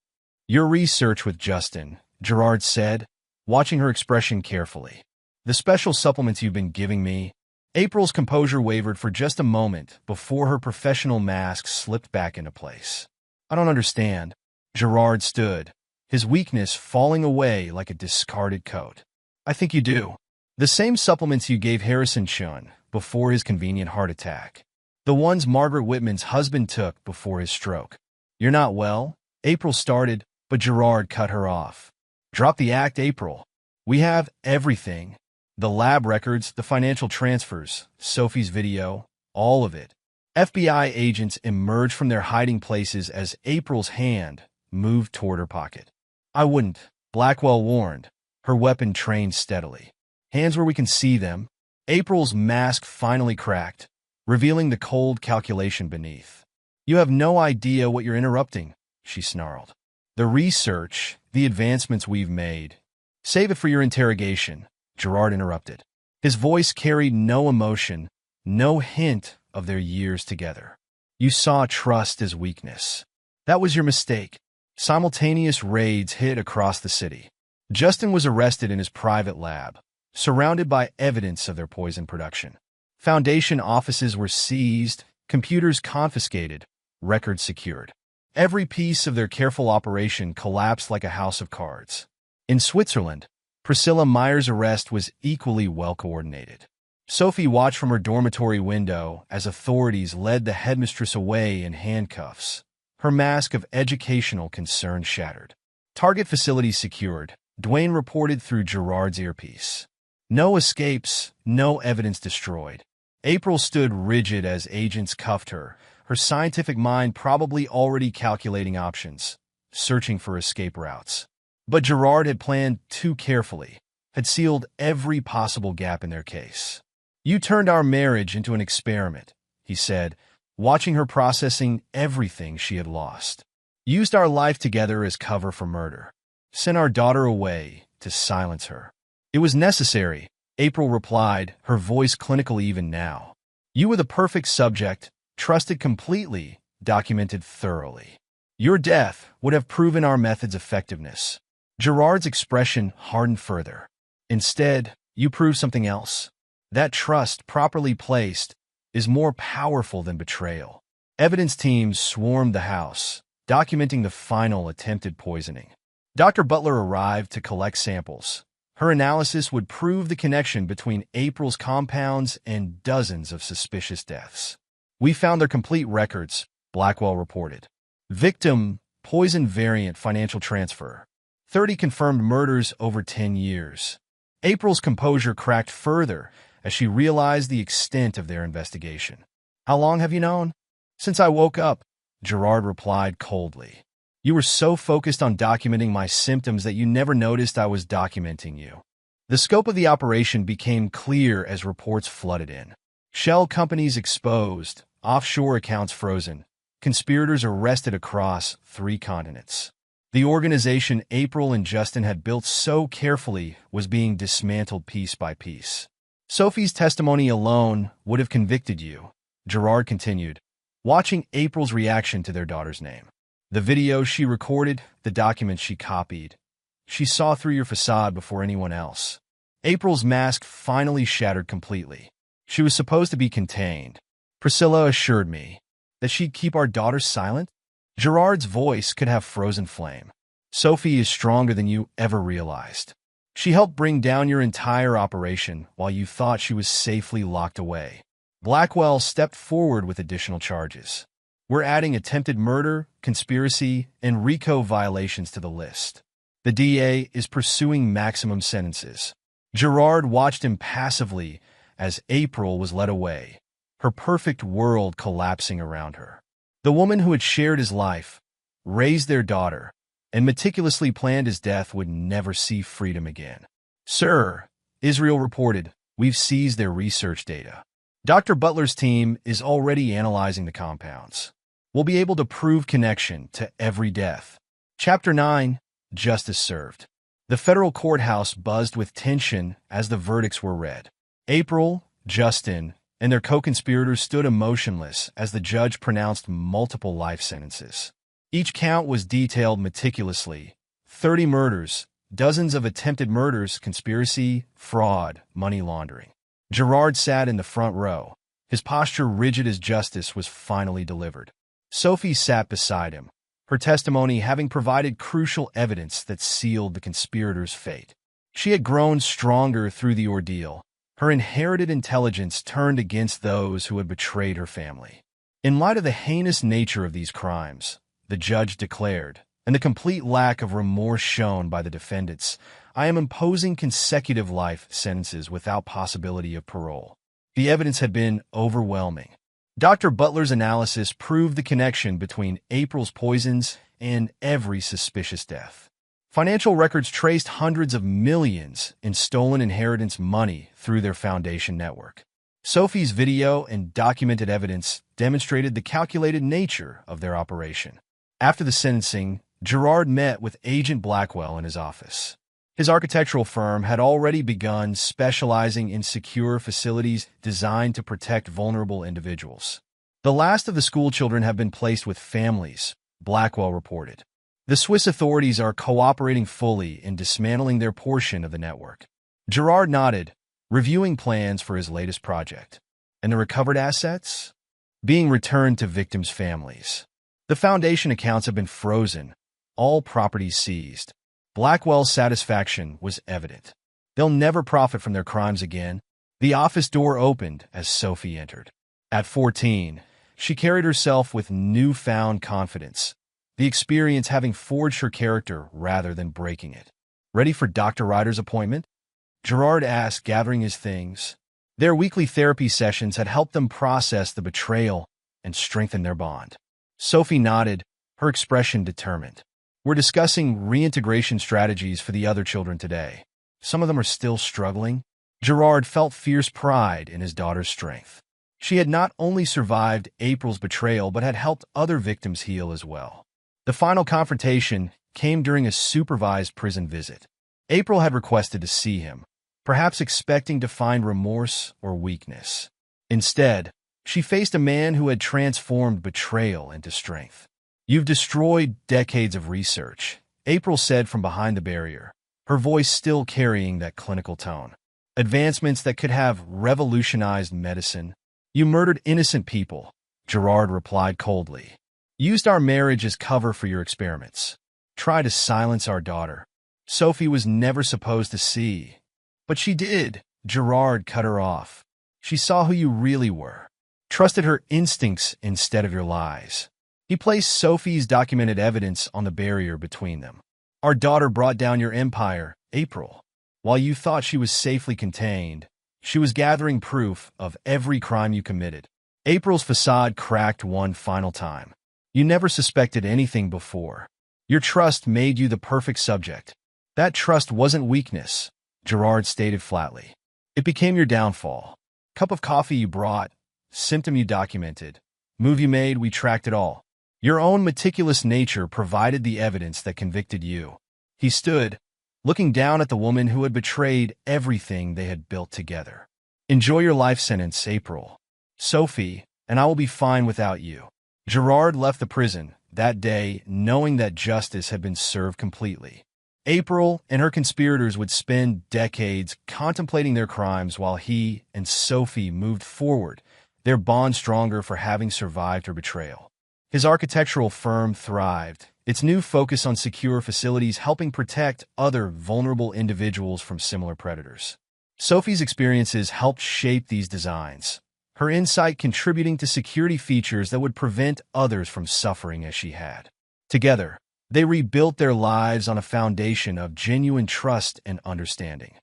S1: Your research with Justin, Gerard said, watching her expression carefully. The special supplements you've been giving me. April's composure wavered for just a moment before her professional mask slipped back into place. I don't understand. Gerard stood, his weakness falling away like a discarded coat. I think you do. The same supplements you gave Harrison Chun before his convenient heart attack. The ones Margaret Whitman's husband took before his stroke. You're not well? April started, but Gerard cut her off. Drop the act, April. We have everything. The lab records, the financial transfers, Sophie's video, All of it. FBI agents emerged from their hiding places as April's hand moved toward her pocket. I wouldn't, Blackwell warned, her weapon trained steadily. Hands where we can see them. April's mask finally cracked, revealing the cold calculation beneath. You have no idea what you're interrupting, she snarled. The research, the advancements we've made. Save it for your interrogation, Gerard interrupted. His voice carried no emotion, no hint of their years together. You saw trust as weakness. That was your mistake. Simultaneous raids hit across the city. Justin was arrested in his private lab, surrounded by evidence of their poison production. Foundation offices were seized, computers confiscated, records secured. Every piece of their careful operation collapsed like a house of cards. In Switzerland, Priscilla Meyer's arrest was equally well coordinated. Sophie watched from her dormitory window as authorities led the headmistress away in handcuffs, her mask of educational concern shattered. Target facilities secured, Duane reported through Gerard's earpiece. No escapes, no evidence destroyed. April stood rigid as agents cuffed her, her scientific mind probably already calculating options, searching for escape routes. But Gerard had planned too carefully, had sealed every possible gap in their case. You turned our marriage into an experiment, he said, watching her processing everything she had lost. Used our life together as cover for murder. Sent our daughter away to silence her. It was necessary, April replied, her voice clinical even now. You were the perfect subject, trusted completely, documented thoroughly. Your death would have proven our method's effectiveness. Gerard's expression hardened further. Instead, you proved something else. That trust, properly placed, is more powerful than betrayal. Evidence teams swarmed the house, documenting the final attempted poisoning. Dr. Butler arrived to collect samples. Her analysis would prove the connection between April's compounds and dozens of suspicious deaths. We found their complete records, Blackwell reported. Victim, poison variant financial transfer. 30 confirmed murders over 10 years. April's composure cracked further as she realized the extent of their investigation. How long have you known? Since I woke up, Gerard replied coldly. You were so focused on documenting my symptoms that you never noticed I was documenting you. The scope of the operation became clear as reports flooded in. Shell companies exposed, offshore accounts frozen, conspirators arrested across 3 continents. The organization April and Justin had built so carefully was being dismantled piece by piece. Sophie's testimony alone would have convicted you, Gerard continued, watching April's reaction to their daughter's name. The videos she recorded, the documents she copied. She saw through your facade before anyone else. April's mask finally shattered completely. She was supposed to be contained. Priscilla assured me that she'd keep our daughter silent. Gerard's voice could have frozen flame. Sophie is stronger than you ever realized. She helped bring down your entire operation while you thought she was safely locked away. Blackwell stepped forward with additional charges. We're adding attempted murder, conspiracy, and RICO violations to the list. The DA is pursuing maximum sentences. Gerard watched impassively as April was led away, her perfect world collapsing around her. The woman who had shared his life, raised their daughter, and meticulously planned his death would never see freedom again. Sir, Israel reported, we've seized their research data. Dr. Butler's team is already analyzing the compounds. We'll be able to prove connection to every death. Chapter 9, Justice Served. The federal courthouse buzzed with tension as the verdicts were read. April, Justin, and their co-conspirators stood emotionless as the judge pronounced multiple life sentences. Each count was detailed meticulously. 30 murders, dozens of attempted murders, conspiracy, fraud, money laundering. Gerard sat in the front row, his posture rigid as justice was finally delivered. Sophie sat beside him, her testimony having provided crucial evidence that sealed the conspirators' fate. She had grown stronger through the ordeal, her inherited intelligence turned against those who had betrayed her family. In light of the heinous nature of these crimes, the judge declared, and the complete lack of remorse shown by the defendants, I am imposing consecutive life sentences without possibility of parole. The evidence had been overwhelming. Dr. Butler's analysis proved the connection between April's poisons and every suspicious death. Financial records traced hundreds of millions in stolen inheritance money through their foundation network. Sophie's video and documented evidence demonstrated the calculated nature of their operation. After the sentencing, Gerard met with Agent Blackwell in his office. His architectural firm had already begun specializing in secure facilities designed to protect vulnerable individuals. The last of the schoolchildren have been placed with families, Blackwell reported. The Swiss authorities are cooperating fully in dismantling their portion of the network. Gerard nodded, reviewing plans for his latest project. And the recovered assets? Being returned to victims' families. The foundation accounts have been frozen, all properties seized. Blackwell's satisfaction was evident. They'll never profit from their crimes again. The office door opened as Sophie entered. At 14, she carried herself with newfound confidence, the experience having forged her character rather than breaking it. Ready for Dr. Ryder's appointment? Gerard asked, gathering his things. Their weekly therapy sessions had helped them process the betrayal and strengthen their bond. Sophie nodded, her expression determined. We're discussing reintegration strategies for the other children today. Some of them are still struggling. Gerard felt fierce pride in his daughter's strength. She had not only survived April's betrayal but had helped other victims heal as well. The final confrontation came during a supervised prison visit. April had requested to see him, perhaps expecting to find remorse or weakness. Instead, she faced a man who had transformed betrayal into strength. You've destroyed decades of research, April said from behind the barrier, her voice still carrying that clinical tone. Advancements that could have revolutionized medicine. You murdered innocent people, Gerard replied coldly. Used our marriage as cover for your experiments. Try to silence our daughter. Sophie was never supposed to see. But she did. Gerard cut her off. She saw who you really were. Trusted her instincts instead of your lies. He placed Sophie's documented evidence on the barrier between them. Our daughter brought down your empire, April. While you thought she was safely contained, she was gathering proof of every crime you committed. April's facade cracked one final time. You never suspected anything before. Your trust made you the perfect subject. That trust wasn't weakness, Gerard stated flatly. It became your downfall. Cup of coffee you brought, symptom you documented, move you made, we tracked it all. Your own meticulous nature provided the evidence that convicted you. He stood, looking down at the woman who had betrayed everything they had built together. Enjoy your life sentence, April. Sophie, and I will be fine without you. Gerard left the prison that day knowing that justice had been served completely. April and her conspirators would spend decades contemplating their crimes while he and Sophie moved forward, their bond stronger for having survived her betrayal. His architectural firm thrived, its new focus on secure facilities helping protect other vulnerable individuals from similar predators. Sophie's experiences helped shape these designs, her insight contributing to security features that would prevent others from suffering as she had. Together, they rebuilt their lives on a foundation of genuine trust and understanding.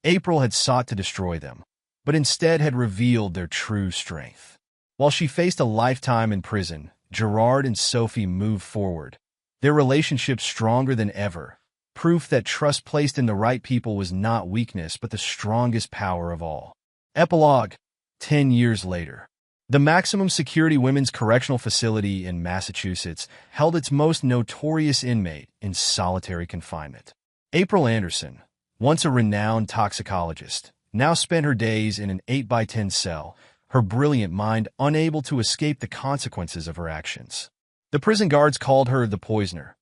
S1: April had sought to destroy them, but instead had revealed their true strength. While she faced a lifetime in prison, Gerard and Sophie moved forward, their relationship stronger than ever, proof that trust placed in the right people was not weakness but the strongest power of all. Epilogue. 10 years later. The maximum security women's correctional facility in Massachusetts held its most notorious inmate in solitary confinement. April Anderson, once a renowned toxicologist, now spent her days in an 8x10 cell, her brilliant mind unable to escape the consequences of her actions. The prison guards called her the Poisoner,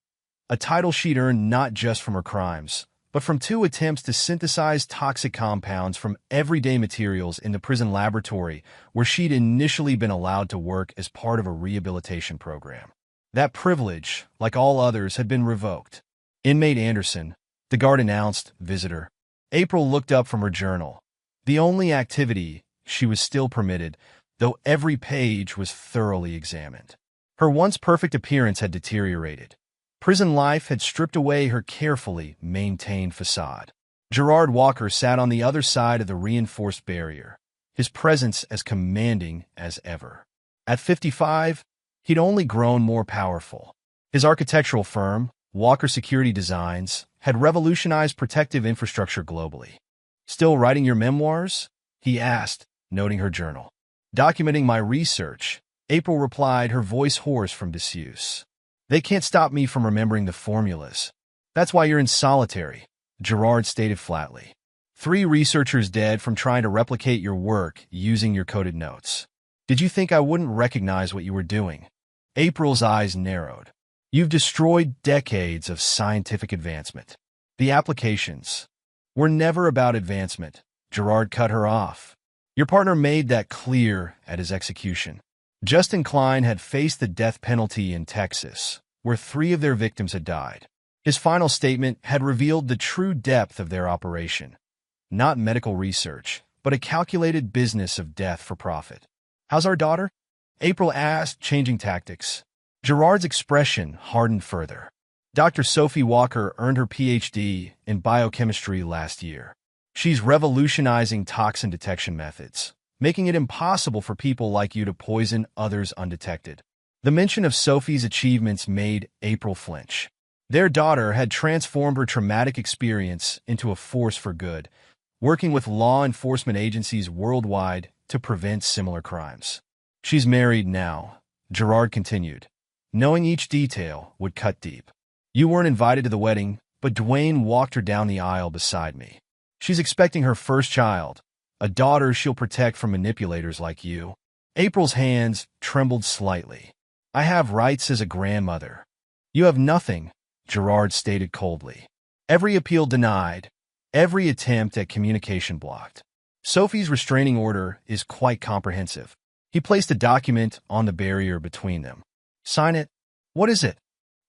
S1: a title she'd earned not just from her crimes, but from 2 attempts to synthesize toxic compounds from everyday materials in the prison laboratory where she'd initially been allowed to work as part of a rehabilitation program. That privilege, like all others, had been revoked. Inmate Anderson, the guard announced, visitor. April looked up from her journal. The only activity she was still permitted, though every page was thoroughly examined. Her once perfect appearance had deteriorated. Prison life had stripped away her carefully maintained facade. Gerard Walker sat on the other side of the reinforced barrier, his presence as commanding as ever. At 55, he'd only grown more powerful. His architectural firm, Walker Security Designs, had revolutionized protective infrastructure globally. "Still writing your memoirs?" he asked, noting her journal. "Documenting my research," April replied, her voice hoarse from disuse. "They can't stop me from remembering the formulas." "That's why you're in solitary," Gerard stated flatly. "3 researchers dead from trying to replicate your work using your coded notes. Did you think I wouldn't recognize what you were doing?" April's eyes narrowed. "You've destroyed decades of scientific advancement. The applications were never about advancement," Gerard cut her off. "Your partner made that clear at his execution." Justin Klein had faced the death penalty in Texas, where 3 of their victims had died. His final statement had revealed the true depth of their operation. Not medical research, but a calculated business of death for profit. "How's our daughter?" April asked, changing tactics. Gerard's expression hardened further. "Dr. Sophie Walker earned her Ph.D. in biochemistry last year. She's revolutionizing toxin detection methods, making it impossible for people like you to poison others undetected." The mention of Sophie's achievements made April flinch. Their daughter had transformed her traumatic experience into a force for good, working with law enforcement agencies worldwide to prevent similar crimes. "She's married now," Gerard continued, knowing each detail would cut deep. "You weren't invited to the wedding, but Dwayne walked her down the aisle beside me. She's expecting her first child, a daughter she'll protect from manipulators like you." April's hands trembled slightly. "I have rights as a grandmother." "You have nothing," Gerard stated coldly. "Every appeal denied, every attempt at communication blocked. Sophie's restraining order is quite comprehensive." He placed a document on the barrier between them. "Sign it." "What is it?"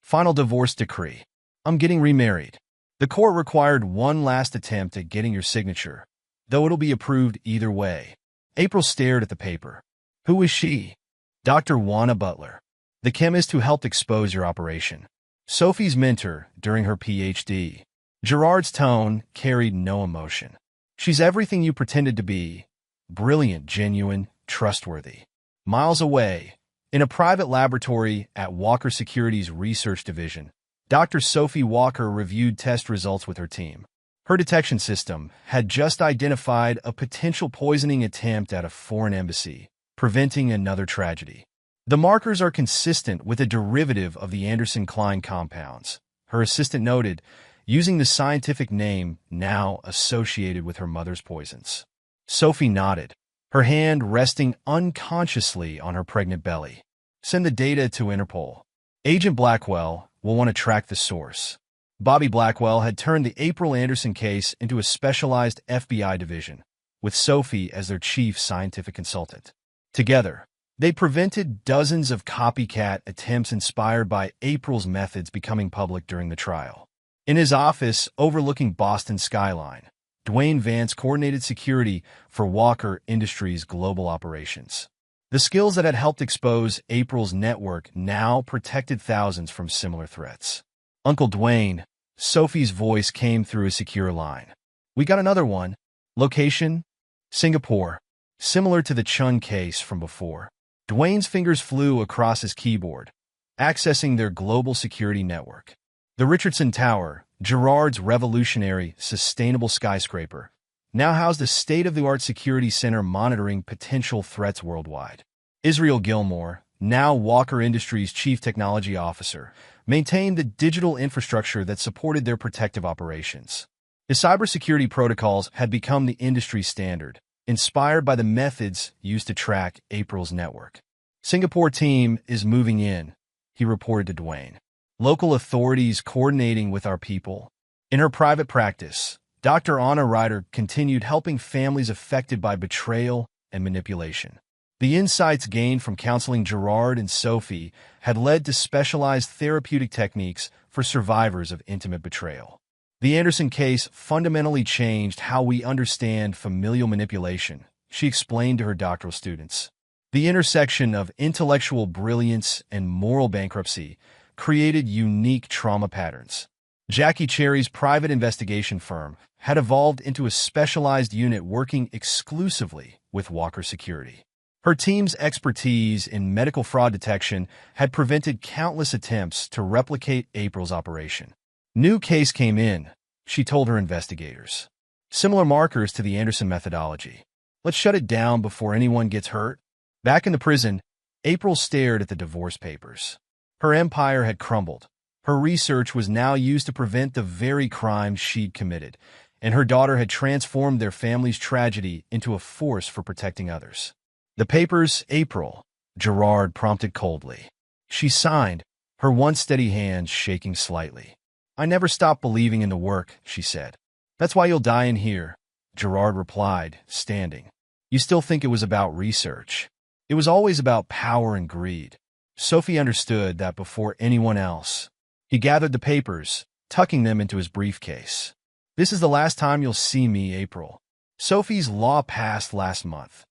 S1: "Final divorce decree. I'm getting remarried. The court required one last attempt at getting your signature, though it'll be approved either way." April stared at the paper. "Who is she?" "Dr. Juana Butler, the chemist who helped expose your operation. Sophie's mentor during her Ph.D. Gerard's tone carried no emotion. "She's everything you pretended to be. Brilliant, genuine, trustworthy." Miles away, in a private laboratory at Walker Security's research division, Dr. Sophie Walker reviewed test results with her team. Her detection system had just identified a potential poisoning attempt at a foreign embassy, preventing another tragedy. "The markers are consistent with a derivative of the Anderson-Klein compounds," her assistant noted, using the scientific name now associated with her mother's poisons. Sophie nodded, her hand resting unconsciously on her pregnant belly. "Send the data to Interpol. Agent Blackwell will want to track the source." Bobby Blackwell had turned the April Anderson case into a specialized FBI division, with Sophie as their chief scientific consultant. Together, they prevented dozens of copycat attempts inspired by April's methods becoming public during the trial. In his office overlooking Boston's skyline, Dwayne Vance coordinated security for Walker Industries' global operations. The skills that had helped expose April's network now protected thousands from similar threats. "Uncle Dwayne," Sophie's voice came through a secure line. "We got another one. Location? Singapore." Similar to the Chun case from before, Dwayne's fingers flew across his keyboard, accessing their global security network. The Richardson Tower, Gerard's revolutionary, sustainable skyscraper, now housed a state-of-the-art security center monitoring potential threats worldwide. Israel Gilmore, now Walker Industries' chief technology officer, maintained the digital infrastructure that supported their protective operations. His cybersecurity protocols had become the industry standard, inspired by the methods used to track April's network. "Singapore team is moving in," he reported to Dwayne. "Local authorities coordinating with our people." In her private practice, Dr. Anna Ryder continued helping families affected by betrayal and manipulation. The insights gained from counseling Gerard and Sophie had led to specialized therapeutic techniques for survivors of intimate betrayal. "The Anderson case fundamentally changed how we understand familial manipulation," she explained to her doctoral students. "The intersection of intellectual brilliance and moral bankruptcy created unique trauma patterns." Jackie Cherry's private investigation firm had evolved into a specialized unit working exclusively with Walker Security. Her team's expertise in medical fraud detection had prevented countless attempts to replicate April's operation. New case came in, she told her investigators. Similar markers to the Anderson methodology. Let's shut it down before anyone gets hurt. Back in the prison, April stared at the divorce papers. Her empire had crumbled. Her research was now used to prevent the very crimes she'd committed, and her daughter had transformed their family's tragedy into a force for protecting others. The papers, April, Gerard prompted coldly. She signed, her once steady hands shaking slightly. I never stopped believing in the work, she said. That's why you'll die in here, Gerard replied, standing. You still think it was about research. It was always about power and greed. Sophie understood that before anyone else. He gathered the papers, tucking them into his briefcase. This is the last time you'll see me, April. Sophie's law passed last month.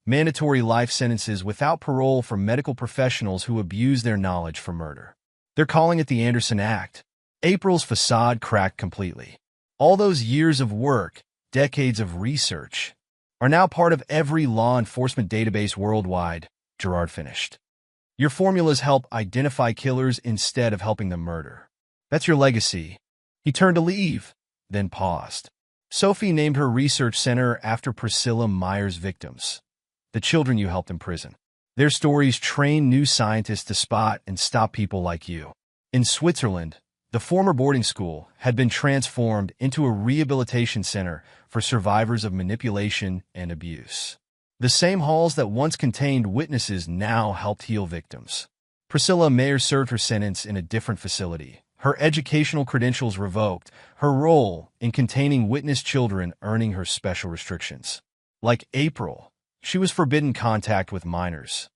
S1: Mandatory life sentences without parole for medical professionals who abuse their knowledge for murder. They're calling it the Anderson Act. April's facade cracked completely. All those years of work, decades of research, are now part of every law enforcement database worldwide, Gerard finished. Your formulas help identify killers instead of helping them murder. That's your legacy. He turned to leave, then paused. Sophie named her research center after Priscilla Meyer's victims, the children you helped in prison. Their stories train new scientists to spot and stop people like you. In Switzerland, the former boarding school had been transformed into a rehabilitation center for survivors of manipulation and abuse. The same halls that once contained witnesses now helped heal victims. Priscilla Meyer served her sentence in a different facility, her educational credentials revoked, her role in containing witness children earning her special restrictions. Like April, she was forbidden contact with minors,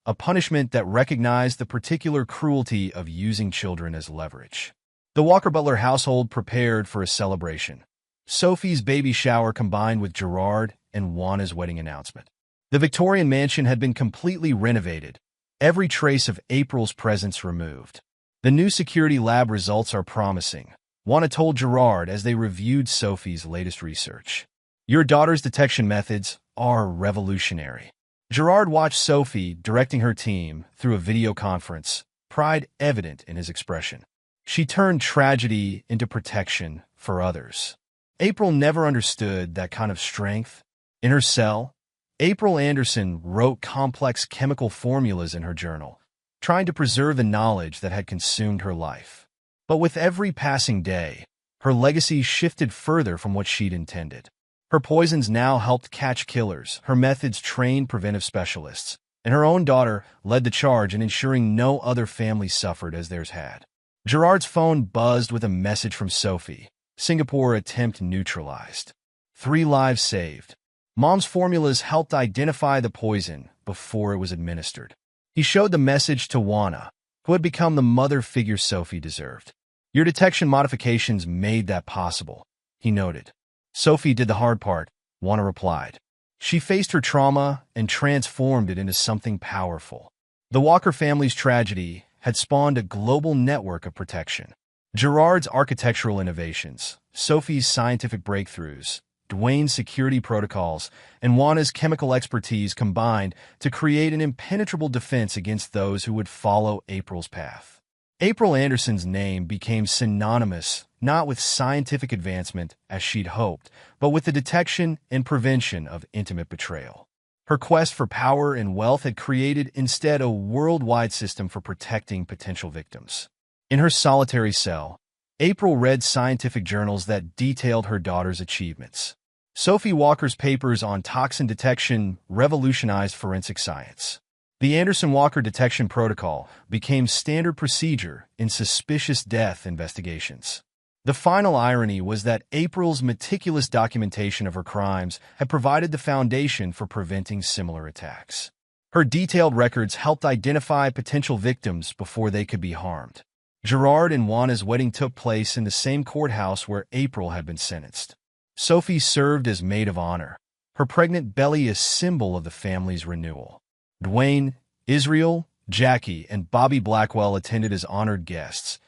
S1: a punishment that recognized the particular cruelty of using children as leverage. The Walker-Butler household prepared for a celebration. Sophie's baby shower combined with Gerard and Juana's wedding announcement. The Victorian mansion had been completely renovated, every trace of April's presence removed. The new security lab results are promising, Juana told Gerard as they reviewed Sophie's latest research. Your daughter's detection methods are revolutionary. Gerard watched Sophie directing her team through a video conference, pride evident in his expression. She turned tragedy into protection for others. April never understood that kind of strength. In her cell, April Anderson wrote complex chemical formulas in her journal, trying to preserve the knowledge that had consumed her life. But with every passing day, her legacy shifted further from what she'd intended. Her poisons now helped catch killers, her methods trained preventive specialists, and her own daughter led the charge in ensuring no other family suffered as theirs had. Gerard's phone buzzed with a message from Sophie. Singapore attempt neutralized. 3 lives saved. Mom's formulas helped identify the poison before it was administered. He showed the message to Juana, who had become the mother figure Sophie deserved. Your detection modifications made that possible, he noted. Sophie did the hard part, Juana replied. She faced her trauma and transformed it into something powerful. The Walker family's tragedy had spawned a global network of protection. Gerard's architectural innovations, Sophie's scientific breakthroughs, Dwayne's security protocols, and Juana's chemical expertise combined to create an impenetrable defense against those who would follow April's path. April Anderson's name became synonymous not with scientific advancement as she'd hoped, but with the detection and prevention of intimate betrayal. Her quest for power and wealth had created instead a worldwide system for protecting potential victims. In her solitary cell, April read scientific journals that detailed her daughter's achievements. Sophie Walker's papers on toxin detection revolutionized forensic science. The Anderson-Walker detection protocol became standard procedure in suspicious death investigations. The final irony was that April's meticulous documentation of her crimes had provided the foundation for preventing similar attacks. Her detailed records helped identify potential victims before they could be harmed. Gerard and Juana's wedding took place in the same courthouse where April had been sentenced. Sophie served as maid of honor, her pregnant belly a symbol of the family's renewal. Dwayne, Israel, Jackie, and Bobby Blackwell attended as honored guests,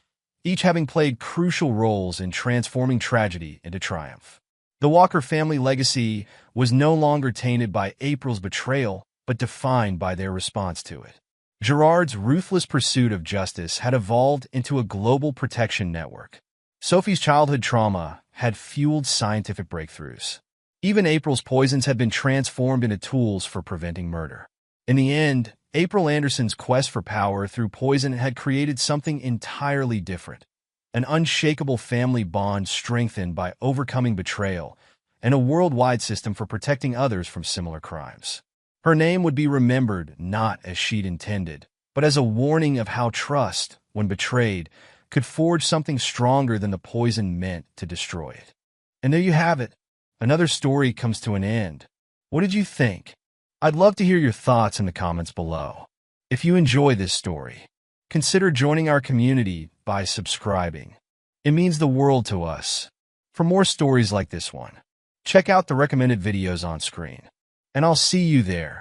S1: each having played crucial roles in transforming tragedy into triumph. The Walker family legacy was no longer tainted by April's betrayal, but defined by their response to it. Gerard's ruthless pursuit of justice had evolved into a global protection network. Sophie's childhood trauma had fueled scientific breakthroughs. Even April's poisons had been transformed into tools for preventing murder. In the end, April Anderson's quest for power through poison had created something entirely different. An unshakable family bond strengthened by overcoming betrayal, and a worldwide system for protecting others from similar crimes. Her name would be remembered not as she'd intended, but as a warning of how trust, when betrayed, could forge something stronger than the poison meant to destroy it. And there you have it. Another story comes to an end. What did you think? I'd love to hear your thoughts in the comments below. If you enjoy this story, consider joining our community by subscribing. It means the world to us. For more stories like this one, check out the recommended videos on screen. And I'll see you there.